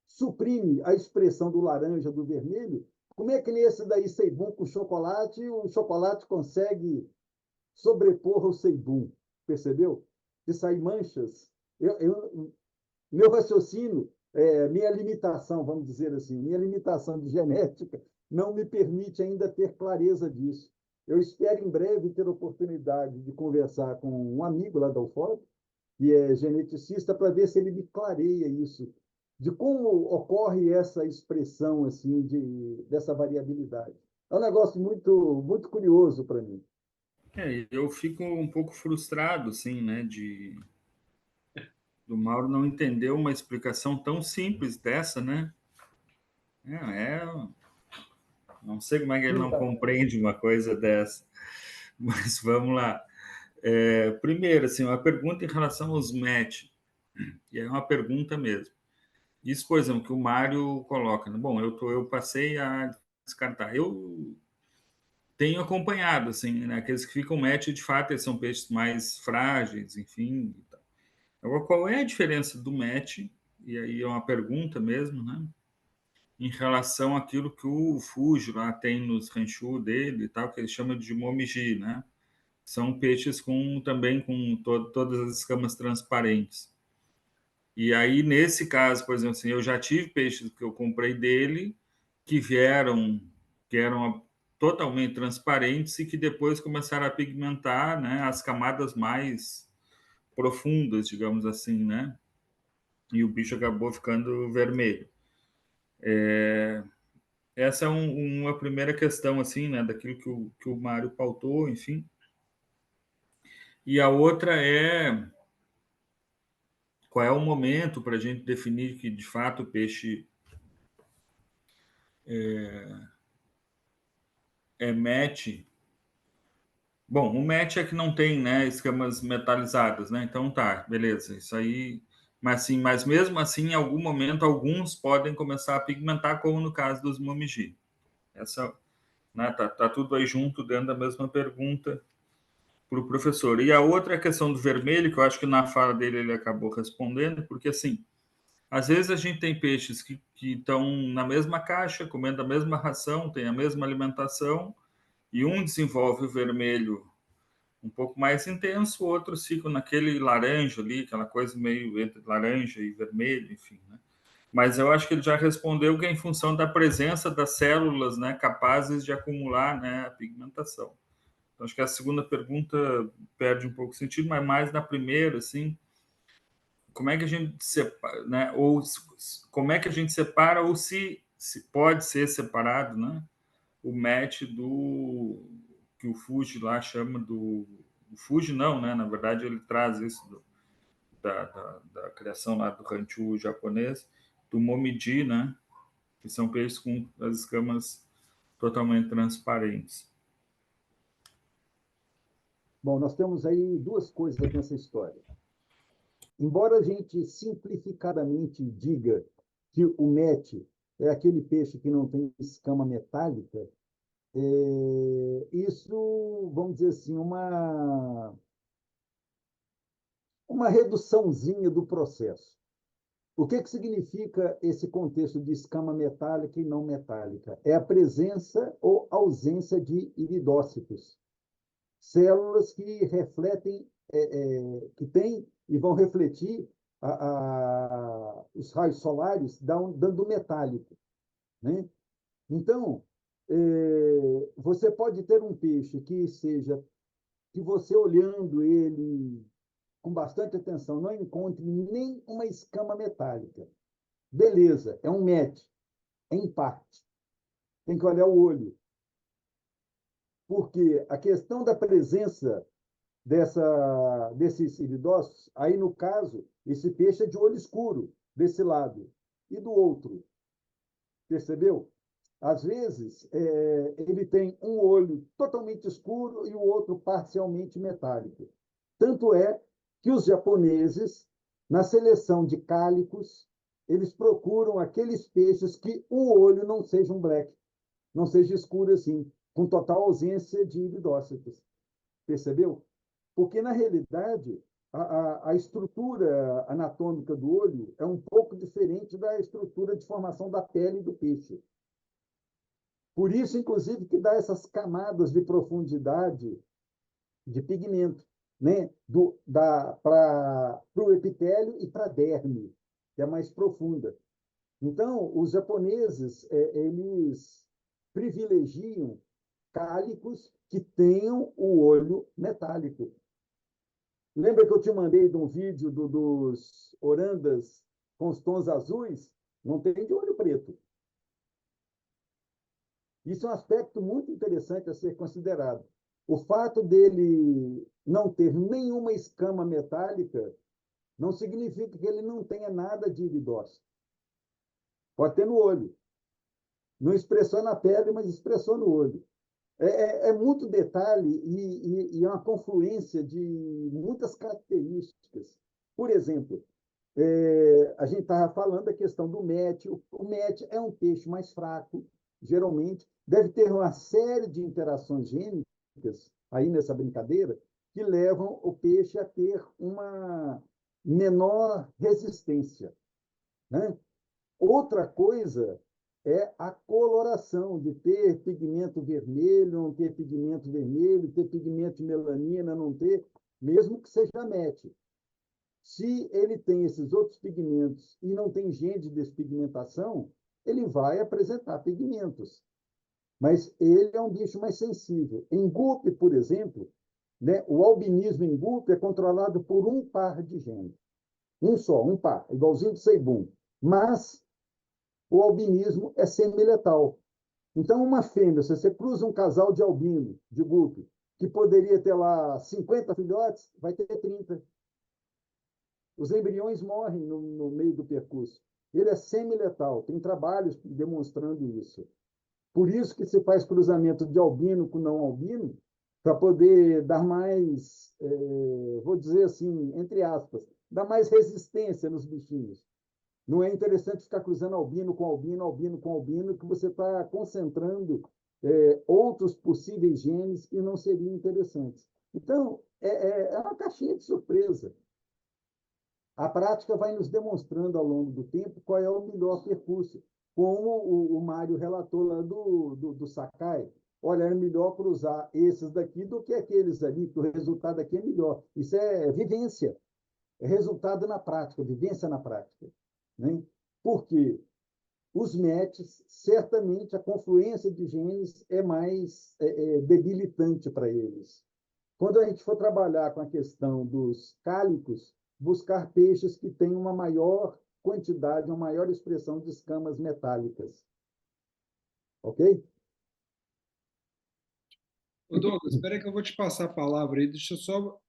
suprime a expressão do laranja, do vermelho, como é que nesse daí ceibum com chocolate, o chocolate consegue sobrepor o ceibum? Percebeu? De sair manchas. Meu raciocínio, minha limitação, vamos dizer assim, minha limitação de genética não me permite ainda ter clareza disso. Eu espero em breve ter oportunidade de conversar com um amigo lá da UFOP, que é geneticista, para ver se ele me clareia isso, de como ocorre essa expressão assim dessa variabilidade. É um negócio muito curioso para mim. Eu fico um pouco frustrado, assim, né, do Mauro não entender uma explicação tão simples dessa, né? É, não sei como é que ele não compreende uma coisa dessa, mas vamos lá. Primeiro, assim, uma pergunta em relação aos match, e é uma pergunta mesmo. Isso, por exemplo, que o Mário coloca, né? Bom, eu passei a descartar. Eu tenho acompanhado, assim, né? Aqueles que ficam match, de fato, eles são peixes mais frágeis, enfim. Agora, qual é a diferença do match? E aí é uma pergunta mesmo, né? Em relação àquilo que o Fuji lá tem nos ranchu dele e tal, que ele chama de momiji, né? São peixes também com todas as escamas transparentes. E aí, nesse caso, por exemplo, assim, eu já tive peixes que eu comprei dele que eram totalmente transparentes e que depois começaram a pigmentar, né, as camadas mais profundas, digamos assim, né? E o bicho acabou ficando vermelho. Essa é uma primeira questão, assim, né, daquilo que o Mário pautou, enfim. E a outra é qual é o momento para a gente definir que, de fato, o peixe é match. Bom, o match é que não tem, né, escamas metalizadas, né? Então tá, beleza, isso aí. Mas mesmo assim, em algum momento, alguns podem começar a pigmentar, como no caso dos momiji. Essa, né, tá tudo aí junto dentro da mesma pergunta para o professor. E a outra questão do vermelho, que eu acho que na fala dele ele acabou respondendo, porque assim, às vezes a gente tem peixes que estão na mesma caixa, comendo a mesma ração, tem a mesma alimentação, e um desenvolve o vermelho um pouco mais intenso, o outro fica naquele laranja ali, aquela coisa meio entre laranja e vermelho, enfim, né? Mas eu acho que ele já respondeu que é em função da presença das células, né, capazes de acumular, né, a pigmentação. Então, acho que a segunda pergunta perde um pouco o sentido, mas mais na primeira, assim, como é que a gente separa, né, ou como é que a gente separa, ou se pode ser separado, né, o match do que o Fuji lá chama do o Fuji não, né? Na verdade ele traz isso da criação lá do ranchu japonês, do momiji, né? Que são peixes com as escamas totalmente transparentes. Bom, nós temos aí duas coisas nessa história. Embora a gente simplificadamente diga que o mete é aquele peixe que não tem escama metálica, isso, vamos dizer assim, uma reduçãozinha do processo. O que significa esse contexto de escama metálica e não metálica? É a presença ou ausência de iridócitos, células que refletem, que têm e vão refletir os raios solares dando metálico, né? Então, você pode ter um peixe que você olhando ele com bastante atenção, não encontre nem uma escama metálica. Beleza, é um match, é empate. Tem que olhar o olho. Porque a questão da presença desses iridócitos, aí no caso, esse peixe é de olho escuro, desse lado, e do outro. Percebeu? Às vezes, ele tem um olho totalmente escuro e o outro parcialmente metálico. Tanto é que os japoneses, na seleção de cálicos, eles procuram aqueles peixes que o olho não seja um black, não seja escuro assim, com total ausência de iridócitos. Percebeu? Porque, na realidade, a estrutura anatômica do olho é um pouco diferente da estrutura de formação da pele do peixe. Por isso, inclusive, que dá essas camadas de profundidade de pigmento, né? Para o epitélio e para a derme, que é mais profunda. Então, os japoneses, eles privilegiam cálicos que tenham o olho metálico. Lembra que eu te mandei de um vídeo dos orandas com os tons azuis? Não tem de olho preto. Isso é um aspecto muito interessante a ser considerado. O fato dele não ter nenhuma escama metálica não significa que ele não tenha nada de iridócito. Pode ter no olho. Não expressou na pele, mas expressou no olho. É muito detalhe e é uma confluência de muitas características. Por exemplo, a gente estava falando da questão do mete. O mete é um peixe mais fraco, geralmente, deve ter uma série de interações gênicas aí nessa brincadeira que levam o peixe a ter uma menor resistência, né? Outra coisa é a coloração, de ter pigmento vermelho, não ter pigmento vermelho, ter pigmento de melanina, não ter, mesmo que seja mete. Se ele tem esses outros pigmentos e não tem gene de despigmentação, ele vai apresentar pigmentos. Mas ele é um bicho mais sensível. Em Gupe, por exemplo, né, o albinismo em Gupe é controlado por um par de genes. Um só, um par, igualzinho de Seibum. Mas o albinismo é semiletal. Então, uma fêmea, se você cruza um casal de albino, de Gupe, que poderia ter lá 50 filhotes, vai ter 30. Os embriões morrem no meio do percurso. Ele é semiletal, tem trabalhos demonstrando isso. Por isso que se faz cruzamento de albino com não albino, para poder dar mais, vou dizer assim, entre aspas, dar mais resistência nos bichinhos. Não é interessante ficar cruzando albino com albino, albino com albino, que você está concentrando outros possíveis genes que não seriam interessantes. Então, é uma caixinha de surpresa. A prática vai nos demonstrando ao longo do tempo qual é o melhor percurso. Como o Mário relatou lá do Sakai, olha, é melhor cruzar esses daqui do que aqueles ali, que o resultado aqui é melhor. Isso é vivência, é resultado na prática, vivência na prática. Né? Porque os METs, certamente, a confluência de genes é mais debilitante para eles. Quando a gente for trabalhar com a questão dos cálicos, buscar peixes que tenham uma maior quantidade, uma maior expressão de escamas metálicas. Ok? Ô, Douglas, espera aí que eu vou te passar a palavra aí. Deixa eu só.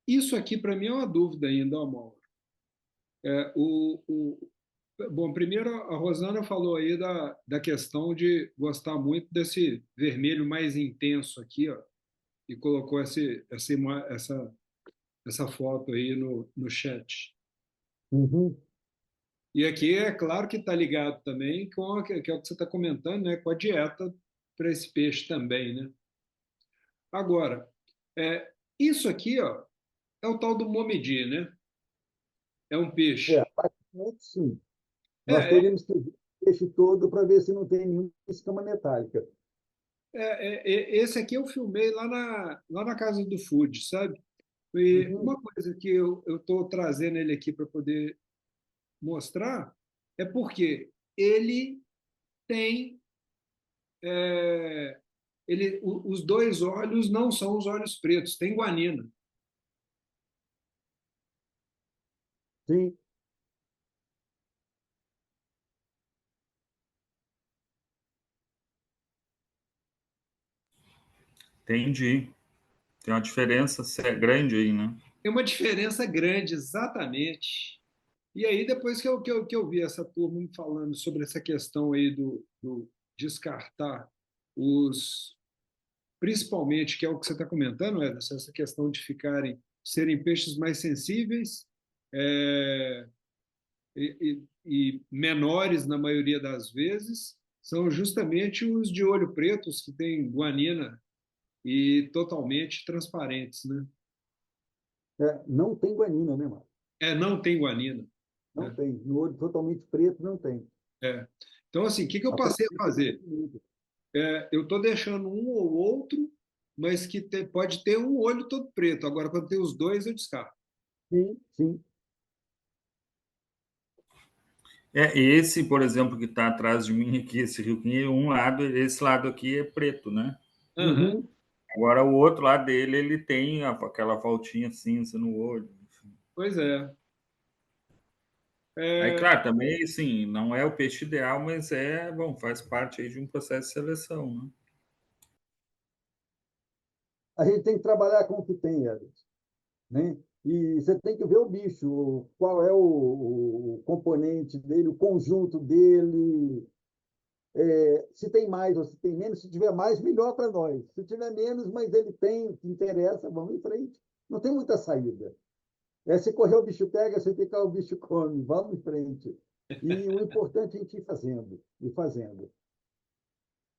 Isso aqui, para mim, é uma dúvida ainda, ó, Mauro. Bom, primeiro, a Rosana falou aí da questão de gostar muito desse vermelho mais intenso aqui, ó, e colocou essa foto aí no chat. Uhum. E aqui é claro que está ligado também com que é o que você está comentando, né, com a dieta para esse peixe também, né? Agora, isso aqui, ó, é o tal do momedi, né? É um peixe. Praticamente sim. Nós É, é, teríamos que ver o peixe todo para ver se não tem nenhuma escama metálica. esse aqui eu filmei lá na casa do Food, sabe? E Uhum. uma coisa que eu estou trazendo ele aqui para poder mostrar é porque ele tem é, os dois olhos não são os olhos pretos, tem guanina. Sim. Entendi. Tem uma diferença grande aí, né? Tem uma diferença grande, exatamente. E aí, depois que eu vi essa turma falando sobre essa questão aí do descartar os, principalmente, que é o que você está comentando, Ederson, essa questão de serem peixes mais sensíveis, é, e menores na maioria das vezes, são justamente os de olho preto, os que têm guanina e totalmente transparentes, né? Não tem guanina, né, Marcos? Não tem guanina. Não Né? tem. No olho totalmente preto, não tem. Então, assim, o que eu A passei a princípio, fazer? Eu estou deixando um ou outro, mas que pode ter um olho todo preto. Agora, quando tem os dois, eu descarto. sim, sim. Esse, por exemplo, que está atrás de mim aqui, esse rioquinho, esse lado aqui é preto, né? Uhum. Uhum. Agora o outro lado dele, ele tem aquela voltinha cinza no olho. Enfim. Pois é. Aí, É, claro, também, sim, não é o peixe ideal, mas bom, faz parte aí de um processo de seleção, né? A gente tem que trabalhar com o que tem, Everton, né? E você tem que ver o bicho, qual é o componente dele, o conjunto dele, se tem mais ou se tem menos. Se tiver mais, melhor para nós. Se tiver menos, mas ele tem o que interessa, vamos em frente. Não tem muita saída. Se correr o bicho pega, se ficar o bicho come, vamos em frente. E o importante é a gente ir fazendo, e fazendo.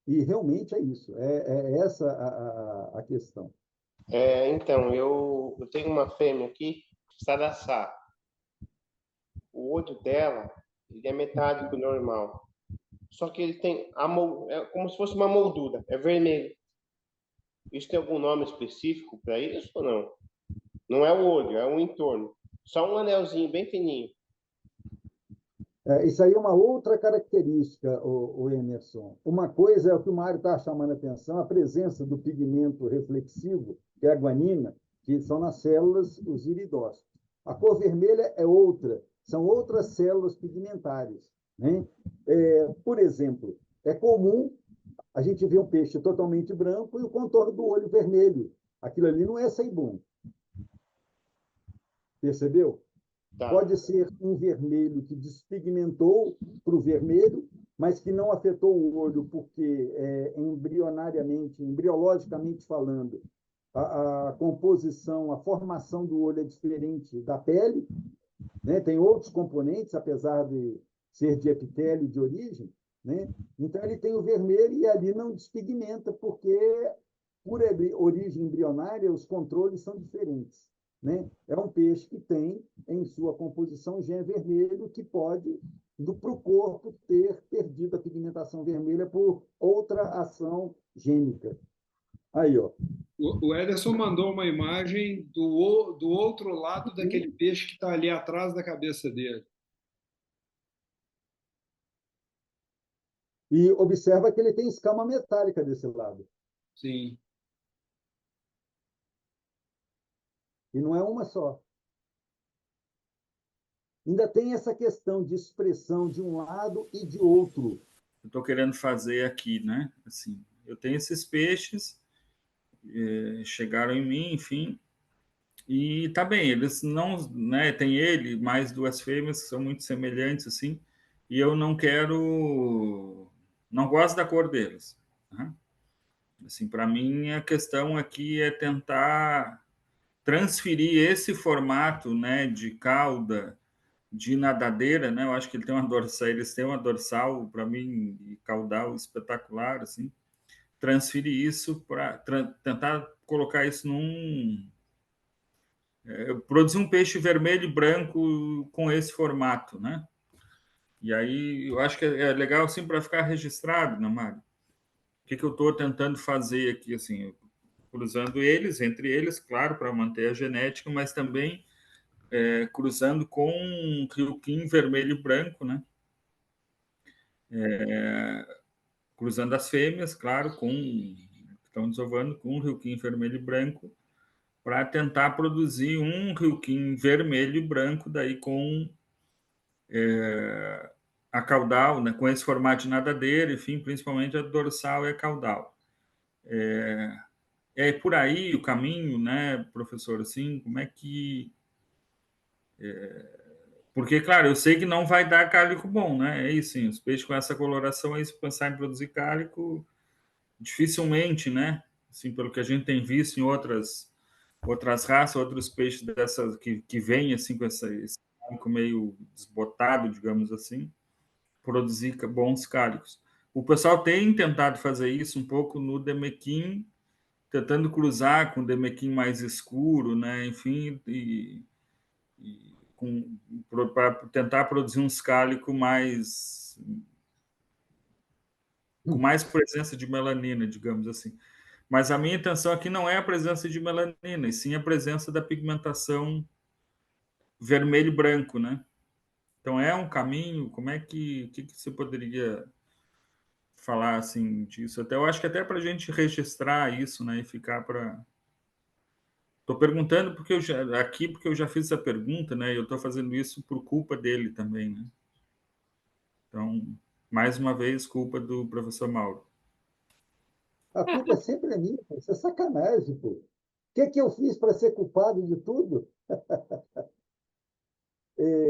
E realmente é isso, é essa a questão. Então, eu tenho uma fêmea aqui, Saraçá. O olho dela, ele é metade do normal. Só que ele tem é como se fosse uma moldura, é vermelho. Isso tem algum nome específico para isso ou não? Não é o olho, é o entorno. Só um anelzinho bem fininho. Isso aí é uma outra característica, o Emerson. Uma coisa é o que o Mário está chamando a atenção, a presença do pigmento reflexivo, que é a guanina, que são nas células, os iridócitos. A cor vermelha é outra, são outras células pigmentares. Né? Por exemplo, é comum a gente ver um peixe totalmente branco e o contorno do olho vermelho. Aquilo ali não é seibum. Percebeu? Tá. Pode ser um vermelho que despigmentou para o vermelho, mas que não afetou o olho, porque embrionariamente, embriologicamente falando, a composição, a formação do olho é diferente da pele, né? Tem outros componentes, apesar de ser de epitélio de origem, né? Então ele tem o vermelho e ali não despigmenta, porque por origem embrionária os controles são diferentes. Né? É um peixe que tem em sua composição gene vermelho que pode, para o corpo, ter perdido a pigmentação vermelha por outra ação gênica. Aí, ó. o Ederson mandou uma imagem do outro lado daquele peixe que está ali atrás da cabeça dele. E observa que ele tem escama metálica desse lado. Sim. E não é uma só. Ainda tem essa questão de expressão de um lado e de outro. Eu estou querendo fazer aqui, né? Assim, eu tenho esses peixes, chegaram em mim, enfim, e tá bem, eles não, né? Tem ele, mais duas fêmeas que são muito semelhantes, assim, e eu não gosto da cor deles. Né? Assim, para mim, a questão aqui é tentar transferir esse formato, né, de cauda, de nadadeira, né? Eu acho que ele tem uma dorsal, eles têm uma dorsal para mim e caudal espetacular, assim. Transferir isso para tentar colocar isso produzir um peixe vermelho e branco com esse formato, né? E aí eu acho que é legal assim para ficar registrado, né, Mário? O que eu estou tentando fazer aqui, assim, cruzando eles, entre eles, claro, para manter a genética, mas também cruzando com um rioquim vermelho e branco, né? Cruzando as fêmeas, claro, estão desovando com um rioquim vermelho e branco, para tentar produzir um rioquim vermelho e branco, daí com a caudal, né? Com esse formato de nadadeira, enfim, principalmente a dorsal e a caudal. É por aí o caminho, né, professor? Assim, como é que Porque, claro, eu sei que não vai dar cálico bom, né? É isso, sim. Os peixes com essa coloração aí, se pensar em produzir cálico, dificilmente, né? Assim, pelo que a gente tem visto em outras raças, outros peixes dessas que vêm assim com esse cálico meio desbotado, digamos assim, produzir bons cálicos. O pessoal tem tentado fazer isso um pouco no Demequim, tentando cruzar com o Demequim mais escuro, né? Enfim, para tentar produzir uns cálicos mais com mais presença de melanina, digamos assim. Mas a minha intenção aqui não é a presença de melanina, e sim a presença da pigmentação vermelho e branco, né? Então é um caminho. Como é que você poderia falar assim disso? Até eu acho que até para a gente registrar isso, né? E ficar para. Estou perguntando porque eu já fiz essa pergunta, né? E eu estou fazendo isso por culpa dele também, né? Então, mais uma vez, culpa do professor Mauro. A culpa é sempre minha, pô. Isso é sacanagem, pô. O que eu fiz para ser culpado de tudo?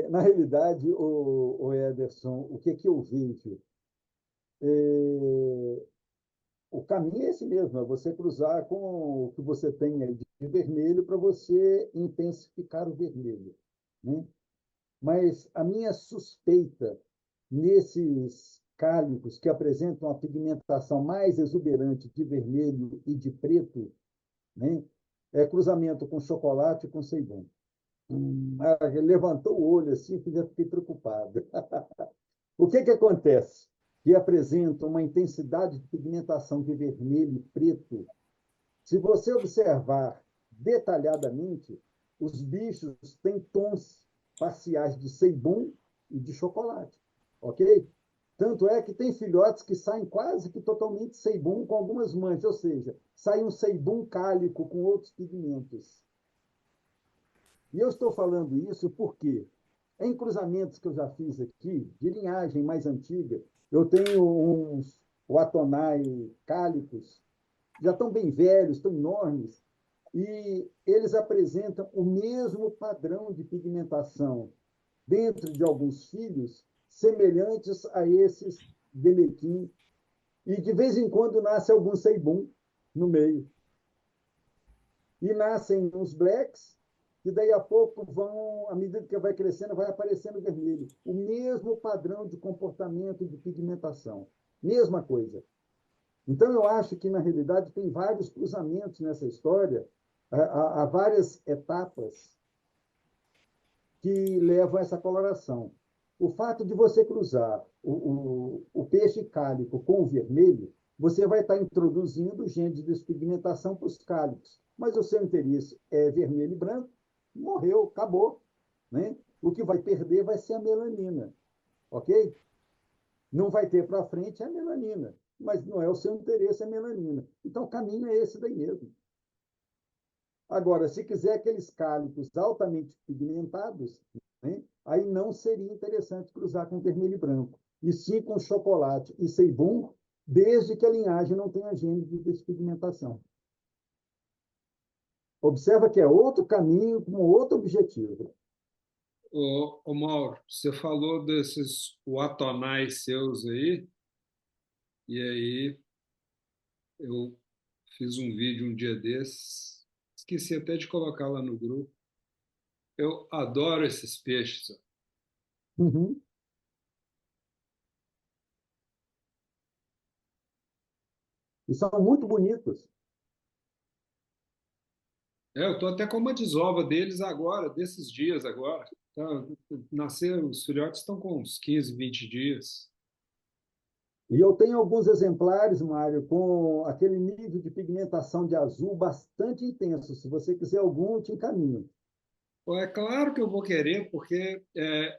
Na realidade, o Ederson, o que eu vejo? É, o caminho é esse mesmo, é você cruzar com o que você tem aí de vermelho para você intensificar o vermelho, né? Mas a minha suspeita nesses cálicos que apresentam a pigmentação mais exuberante de vermelho e de preto, né, é cruzamento com chocolate e com ceibum. Ele levantou o olho assim, já fiquei preocupado. O que acontece? Que apresenta uma intensidade de pigmentação de vermelho e preto. Se você observar detalhadamente, os bichos têm tons faciais de ceibum e de chocolate, ok? Tanto é que tem filhotes que saem quase que totalmente ceibum com algumas manchas, ou seja, sai um ceibum cálico com outros pigmentos. E eu estou falando isso porque, em cruzamentos que eu já fiz aqui, de linhagem mais antiga, eu tenho uns Watonai cálicos, já estão bem velhos, estão enormes, e eles apresentam o mesmo padrão de pigmentação dentro de alguns filhos, semelhantes a esses Demequim, e de vez em quando nasce algum Ceibum no meio. E nascem uns blacks, e daí a pouco vão, à medida que vai crescendo, vai aparecendo vermelho. O mesmo padrão de comportamento e de pigmentação. Mesma coisa. Então, eu acho que, na realidade, tem vários cruzamentos nessa história, há várias etapas que levam a essa coloração. O fato de você cruzar o peixe cálico com o vermelho, você vai estar introduzindo o gene de despigmentação para os cálicos. Mas o seu interesse é vermelho e branco, morreu, acabou. Né? O que vai perder vai ser a melanina, ok? Não vai ter para frente a melanina, mas não é o seu interesse a melanina. Então, o caminho é esse daí mesmo. Agora, se quiser aqueles cálicos altamente pigmentados, né, aí não seria interessante cruzar com vermelho e branco, e sim com chocolate e ceibum, desde que a linhagem não tenha gene de despigmentação. Observa que é outro caminho com outro objetivo. Ô, Mauro, você falou desses watonais seus aí, e aí eu fiz um vídeo um dia desses, esqueci até de colocar lá no grupo. Eu adoro esses peixes. Ó. Uhum. E são muito bonitos. Eu estou até com uma desova deles agora, desses dias agora. Tá, nasceram, os filhotes estão com uns 15, 20 dias. E eu tenho alguns exemplares, Mário, com aquele nível de pigmentação de azul bastante intenso. Se você quiser algum, eu te encaminho. É claro que eu vou querer, porque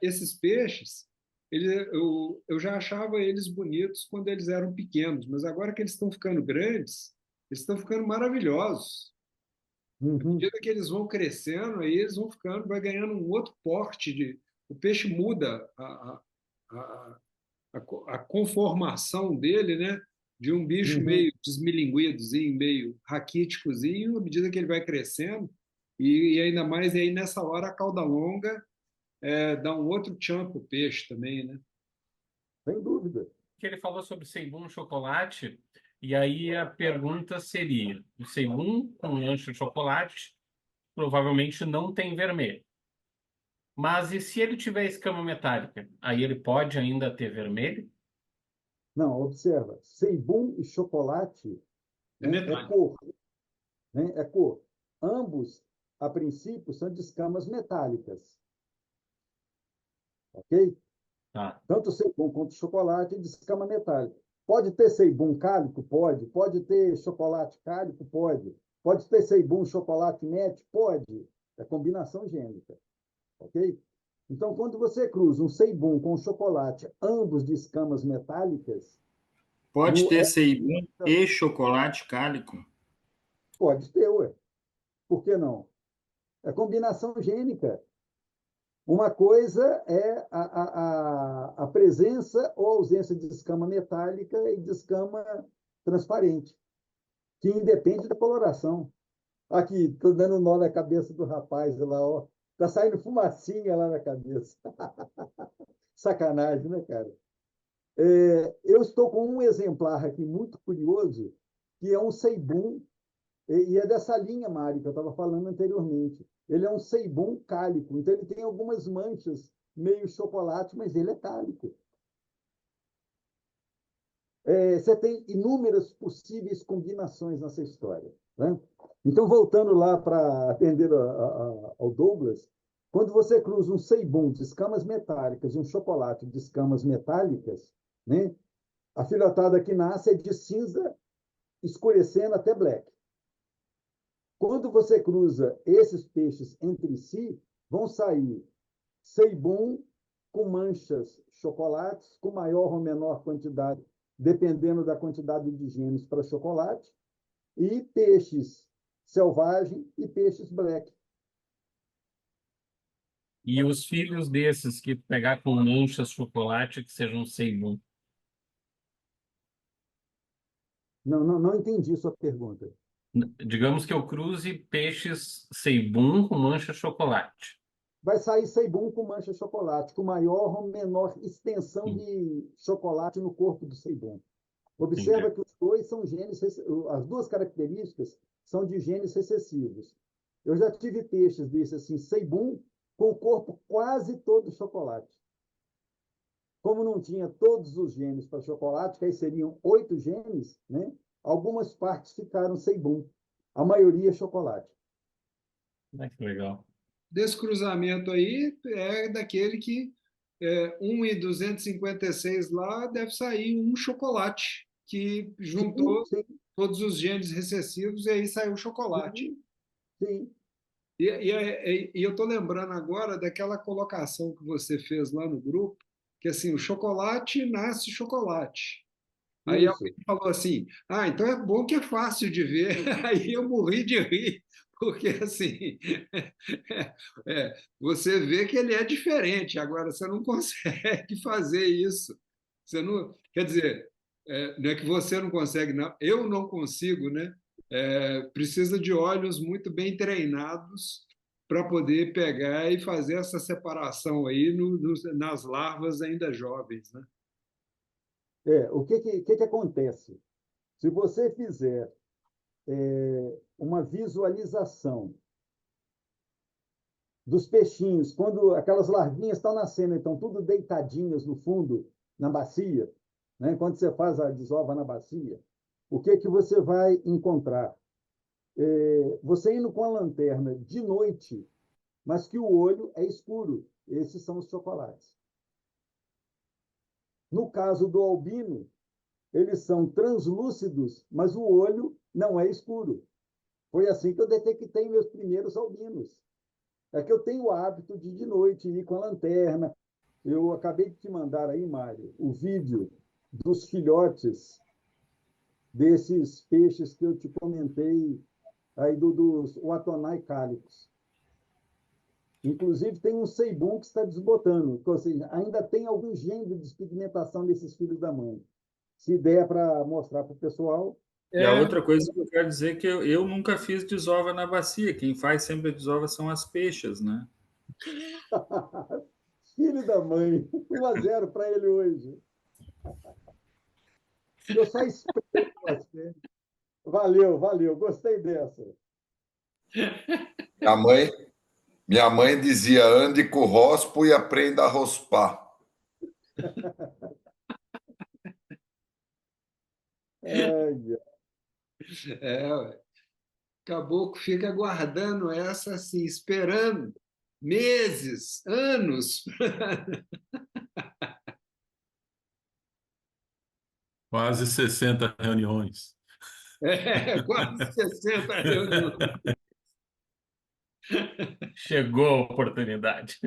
esses peixes, eu já achava eles bonitos quando eles eram pequenos, mas agora que eles estão ficando grandes, eles estão ficando maravilhosos. À Uhum. medida que eles vão crescendo, aí eles vão ficando, vai ganhando um outro porte o peixe muda a, a conformação dele, né? De um bicho Uhum. meio desmilinguidozinho, meio raquíticozinho, à medida que ele vai crescendo, e ainda mais aí nessa hora a cauda longa dá um outro tchan para o peixe também, né? Sem dúvida. Que ele falou sobre Seibum chocolate, e aí a pergunta seria: o Seibum com lanche de chocolate provavelmente não tem vermelho. Mas e se ele tiver escama metálica? Aí ele pode ainda ter vermelho? Não, observa, Seibum e chocolate, É né, é metade. cor, né, é cor. Ambos, a princípio, são de escamas metálicas, ok? Tá. Tanto o Seibum quanto o chocolate é de escama metálica. Pode ter Seibum cálico? Pode. Pode ter chocolate cálico? Pode. Pode ter Seibum chocolate net? Pode. É combinação gênica, ok? Então, quando você cruza um Seibum com chocolate, ambos de escamas metálicas, Pode ter é, Seibum e chocolate cálico? pode ter, ué. Por que não? É combinação gênica. Uma coisa é a presença ou ausência de escama metálica e de escama transparente, que independe da coloração. Aqui, estou dando nó na cabeça do rapaz lá, ó. Tá saindo fumacinha lá na cabeça. Sacanagem, né, cara? Eu estou com um exemplar aqui muito curioso, que é um Seibum, e é dessa linha, Mari, que eu estava falando anteriormente. Ele é um Seibum cálico, então ele tem algumas manchas meio chocolate, mas ele é cálico. Você tem inúmeras possíveis combinações nessa história, né? Então, voltando lá para atender ao Douglas, quando você cruza um Seibum de escamas metálicas e um chocolate de escamas metálicas, né, a filhotada que nasce é de cinza escurecendo até black. Quando você cruza esses peixes entre si, vão sair Seibum com manchas chocolates, com maior ou menor quantidade, dependendo da quantidade de genes para chocolate, e peixes selvagem e peixes black. E os filhos desses que pegar com manchas de chocolate que sejam Seibum? Não entendi sua pergunta. Digamos que eu cruze peixes Seibum com mancha de chocolate. Vai sair Seibum com mancha de chocolate, com maior ou menor extensão Sim, de chocolate no corpo do Seibum. entendi. Observa que os dois são genes, as duas características são de genes recessivos. Eu já tive peixes desses assim, Seibum, com o corpo quase todo chocolate. Como não tinha todos os genes para chocolate, que aí seriam 8 genes, né? Algumas partes ficaram Seibum, a maioria chocolate. Que legal. Desse cruzamento aí é daquele que 1 e 256 lá deve sair um chocolate, que Sim, juntou sim, todos os genes recessivos e aí saiu o chocolate. sim, sim. E eu estou lembrando agora daquela colocação que você fez lá no grupo, que assim, o chocolate nasce chocolate. Aí alguém Isso. falou assim: ah, então é bom que é fácil de ver. Aí eu morri de rir, porque assim, você vê que ele é diferente, agora você não consegue fazer isso. Você não, quer dizer, não é que você não consegue, não, eu não consigo, né? Precisa de olhos muito bem treinados para poder pegar e fazer essa separação aí nas larvas ainda jovens, né? O que acontece? Se você fizer uma visualização dos peixinhos, quando aquelas larvinhas estão nascendo, estão tudo deitadinhas no fundo, na bacia, né? Quando você faz a desova na bacia, o que você vai encontrar? Você indo com a lanterna de noite, mas que o olho é escuro. Esses são os chocolates. No caso do albino, eles são translúcidos, mas o olho não é escuro. Foi assim que eu detectei meus primeiros albinos. É que eu tenho o hábito de noite, ir com a lanterna. Eu acabei de te mandar aí, Mário, o vídeo dos filhotes desses peixes que eu te comentei aí dos Watonai cálicos. Inclusive, tem um Seibum que está desbotando, ou seja, ainda tem algum gênero de despigmentação desses filhos da mãe. Se der para mostrar para o pessoal. E a É, outra coisa que eu quero dizer é que eu nunca fiz desova na bacia. Quem faz sempre a desova são as peixes, né? Filho da mãe. 1-0 para ele hoje. Eu só espero você. Valeu, valeu. Gostei dessa. Minha mãe, minha mãe dizia: ande com o rospo e aprenda a rospar. Ai, Ué. Caboclo fica guardando essa assim, esperando meses, anos. Quase 60 reuniões. Quase 60 reuniões. Chegou a oportunidade.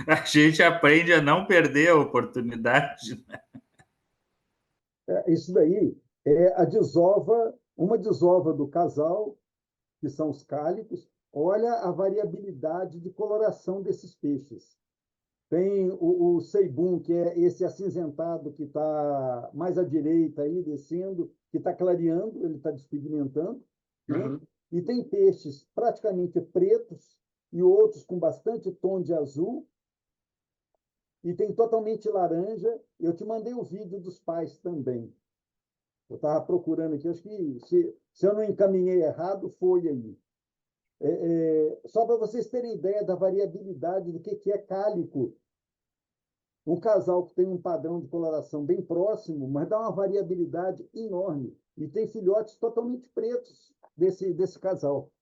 A gente aprende a não perder a oportunidade. isso daí é a desova, uma desova do casal, que são os cálicos. Olha a variabilidade de coloração desses peixes. Tem o ceibum, que é esse acinzentado que está mais à direita aí, descendo, que está clareando, ele está despigmentando, né? Uhum. E tem peixes praticamente pretos e outros com bastante tom de azul, e tem totalmente laranja. Eu te mandei o vídeo dos pais também. Eu estava procurando aqui, acho que se eu não encaminhei errado, foi aí. Só para vocês terem ideia da variabilidade do que é cálico. Um casal que tem um padrão de coloração bem próximo, mas dá uma variabilidade enorme. E tem filhotes totalmente pretos desse casal.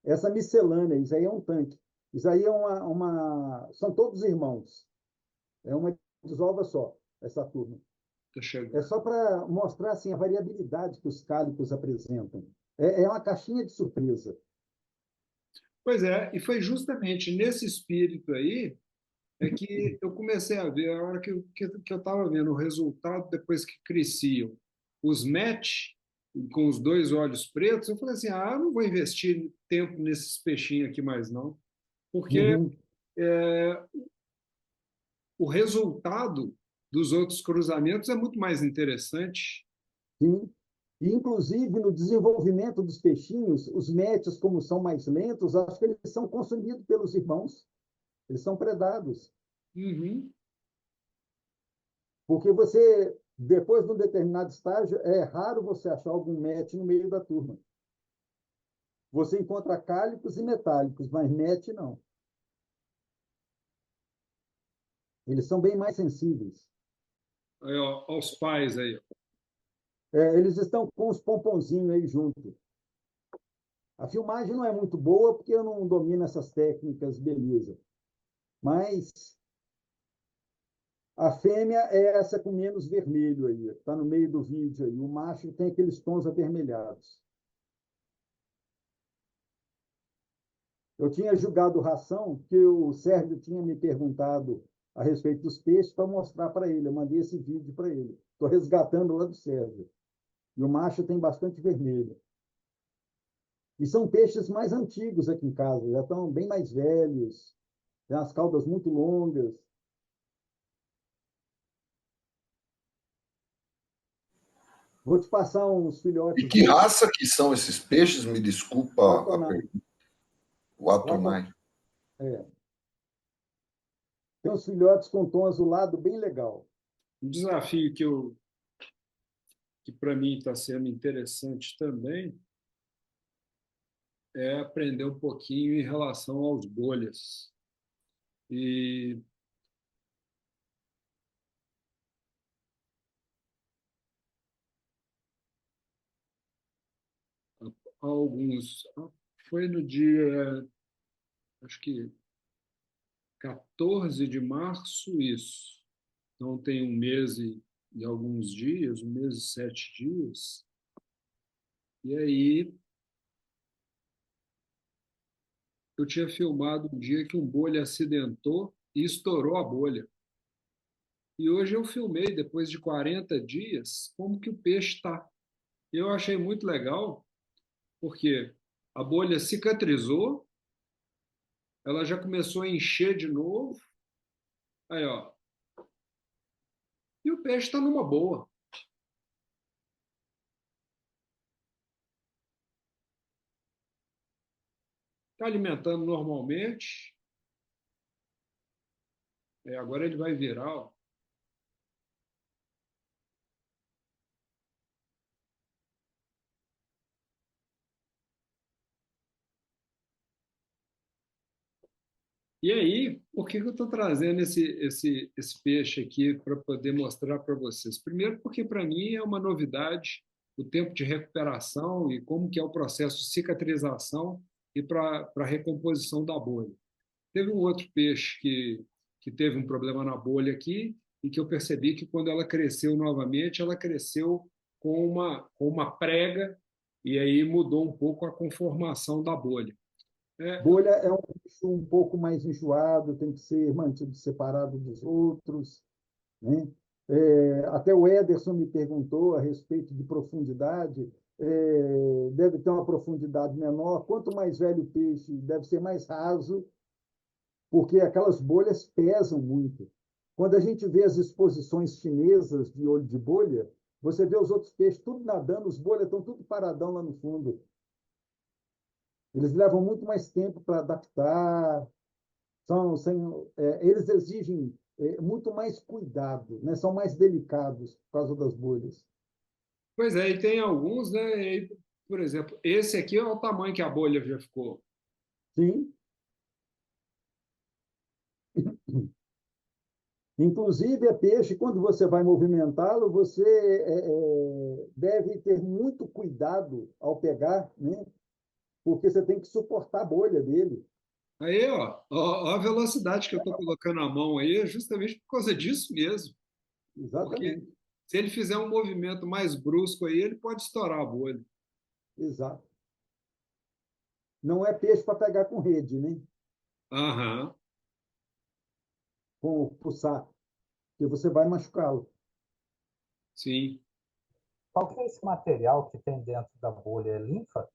Essa miscelânea, isso aí é um tanque. Isso aí é são todos irmãos. É uma desova só, essa turma. Tá chegando. É só para mostrar assim, a variabilidade que os cálicos apresentam. É uma caixinha de surpresa. Pois é, e foi justamente nesse espírito aí que eu comecei a ver, a hora que eu estava vendo o resultado depois que cresciam os match, com os dois olhos pretos, eu falei assim, eu não vou investir tempo nesses peixinhos aqui mais não, porque Uhum. o resultado dos outros cruzamentos é muito mais interessante. Sim. E, inclusive, no desenvolvimento dos peixinhos, os métios, como são mais lentos, acho que eles são consumidos pelos irmãos. Eles são predados. Uhum. Porque você, depois de um determinado estágio, é raro você achar algum match no meio da turma. Você encontra cálicos e metálicos, mas match não. Eles são bem mais sensíveis. Aí, ó, aos pais aí. Eles estão com os pomponzinhos aí junto. A filmagem não é muito boa porque eu não domino essas técnicas, beleza. Mas a fêmea é essa com menos vermelho aí, está no meio do vídeo aí. O macho tem aqueles tons avermelhados. Eu tinha julgado ração, que o Sérgio tinha me perguntado a respeito dos peixes para mostrar para ele. Eu mandei esse vídeo para ele. Estou resgatando lá do Sérgio. E o macho tem bastante vermelho. E são peixes mais antigos aqui em casa, já estão bem mais velhos, têm as caudas muito longas. Vou te passar uns E filhotes que deles. raça que são esses peixes? Me desculpa a Watonai. pergunta. O Atonai. É. Tem uns filhotes com tom azulado bem legal. Um desafio que para mim está sendo interessante também é aprender um pouquinho em relação aos bolhas. E alguns. Foi no dia, acho que 14 de março, isso. Então, tem um mês e alguns dias, um mês e 7 dias. E aí, eu tinha filmado um dia que um bolha acidentou e estourou a bolha. E hoje eu filmei, depois de 40 dias, como que o peixe está. Eu achei muito legal, porque a bolha cicatrizou, ela já começou a encher de novo. Aí, ó. E o peixe está numa boa. Está alimentando normalmente. Agora ele vai virar, ó. E aí, por que eu estou trazendo esse peixe aqui para poder mostrar para vocês? Primeiro, porque para mim é uma novidade o tempo de recuperação e como que é o processo de cicatrização e para a recomposição da bolha. Teve um outro peixe que teve um problema na bolha aqui e que eu percebi que quando ela cresceu novamente, ela cresceu com uma prega e aí mudou um pouco a conformação da bolha. Bolha é um bicho um pouco mais enjoado, tem que ser mantido separado dos outros, né? Até o Ederson me perguntou a respeito de profundidade. Deve ter uma profundidade menor. Quanto mais velho o peixe, deve ser mais raso, porque aquelas bolhas pesam muito. Quando a gente vê as exposições chinesas de olho de bolha, você vê os outros peixes tudo nadando, os bolhas estão tudo paradão lá no fundo. Eles levam muito mais tempo para adaptar, eles exigem muito mais cuidado, né? São mais delicados por causa das bolhas. Pois é, e tem alguns, né? Por exemplo, esse aqui é o tamanho que a bolha já ficou. Sim. Inclusive, peixe, quando você vai movimentá-lo, você deve ter muito cuidado ao pegar, né? Porque você tem que suportar a bolha dele. Aí, ó a velocidade que eu estou colocando a mão aí é justamente por causa disso mesmo. Porque Exatamente. se ele fizer um movimento mais brusco aí, ele pode estourar a bolha. Exato. Não é peixe para pegar com rede, né? Aham. Com o saco, porque você vai machucá-lo. Sim. Qual que é esse material que tem dentro da bolha? É linfa?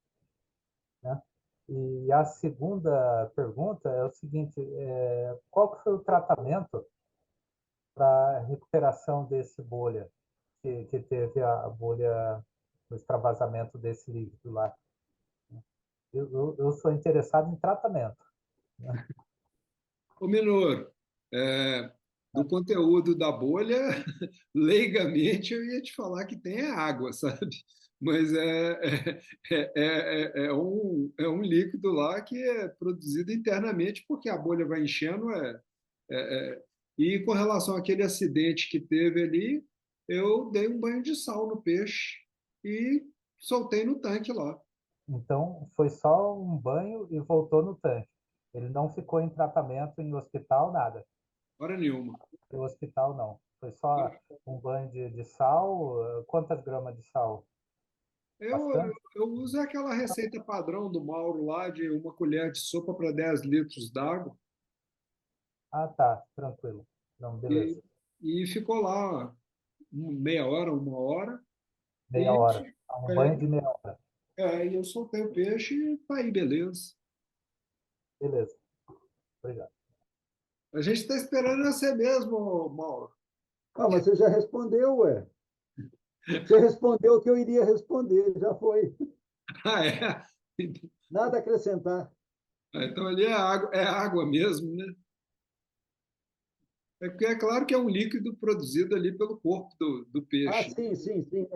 Né? E a segunda pergunta é o seguinte, qual que foi o tratamento para recuperação desse bolha, que teve a bolha, o extravasamento desse líquido lá? Eu sou interessado em tratamento. Né? Ô, Minoro, do conteúdo da bolha, leigamente eu ia te falar que tem água, sabe? Mas é um líquido lá que é produzido internamente porque a bolha vai enchendo. E com relação àquele acidente que teve ali, eu dei um banho de sal no peixe e soltei no tanque lá. Então, foi só um banho e voltou no tanque. Ele não ficou em tratamento em hospital, nada. Hora nenhuma. No hospital, não. Foi só um banho de sal. Quantas gramas de sal? Eu, Bastante? eu uso aquela receita padrão do Mauro lá de 1 colher de sopa para 10 litros d'água Ah, tá. Tranquilo. Não, e, beleza. e ficou lá meia hora, 1 hora. Meia E, hora. Um banho de meia hora. e eu soltei o peixe e tá aí, beleza. Beleza. Obrigado. A gente está esperando você mesmo, Mauro. Ah, mas você já respondeu, ué. Você respondeu o que eu iria responder, já foi. Ah, é? Nada a acrescentar. Então ali é água mesmo, né? É porque é claro que é um líquido produzido ali pelo corpo do Ah, peixe. sim, sim, sim.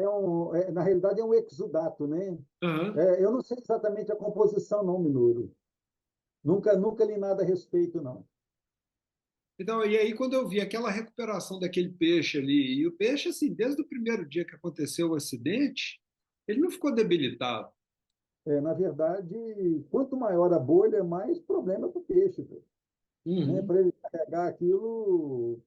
Na realidade, é um exudato, né? Aham. Eu não sei exatamente a composição, não, Minoro. Nunca li nada a respeito, não. Então, e aí quando eu vi aquela recuperação daquele peixe ali, e o peixe, assim, desde o primeiro dia que aconteceu o acidente, ele não ficou debilitado. Na verdade, quanto maior a bolha, mais problema para o peixe, pô, né? Uhum. Para ele carregar aquilo,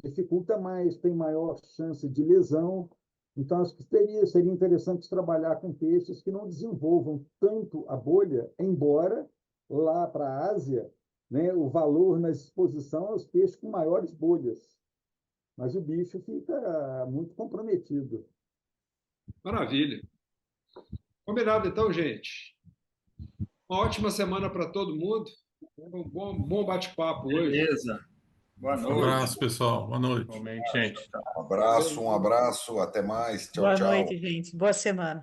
dificulta mais, tem maior chance de lesão. Então, acho que seria interessante trabalhar com peixes que não desenvolvam tanto a bolha, embora lá para a Ásia, né, o valor na exposição é os peixes com maiores bolhas, mas o bicho fica muito comprometido. Maravilha. Combinado então, gente. Uma ótima semana para todo mundo. Um bom bate-papo hoje. Beleza. Boa Um noite. abraço, pessoal. Boa noite. Realmente, gente. Um abraço, até mais. Tchau, Boa tchau. noite, gente. Boa semana.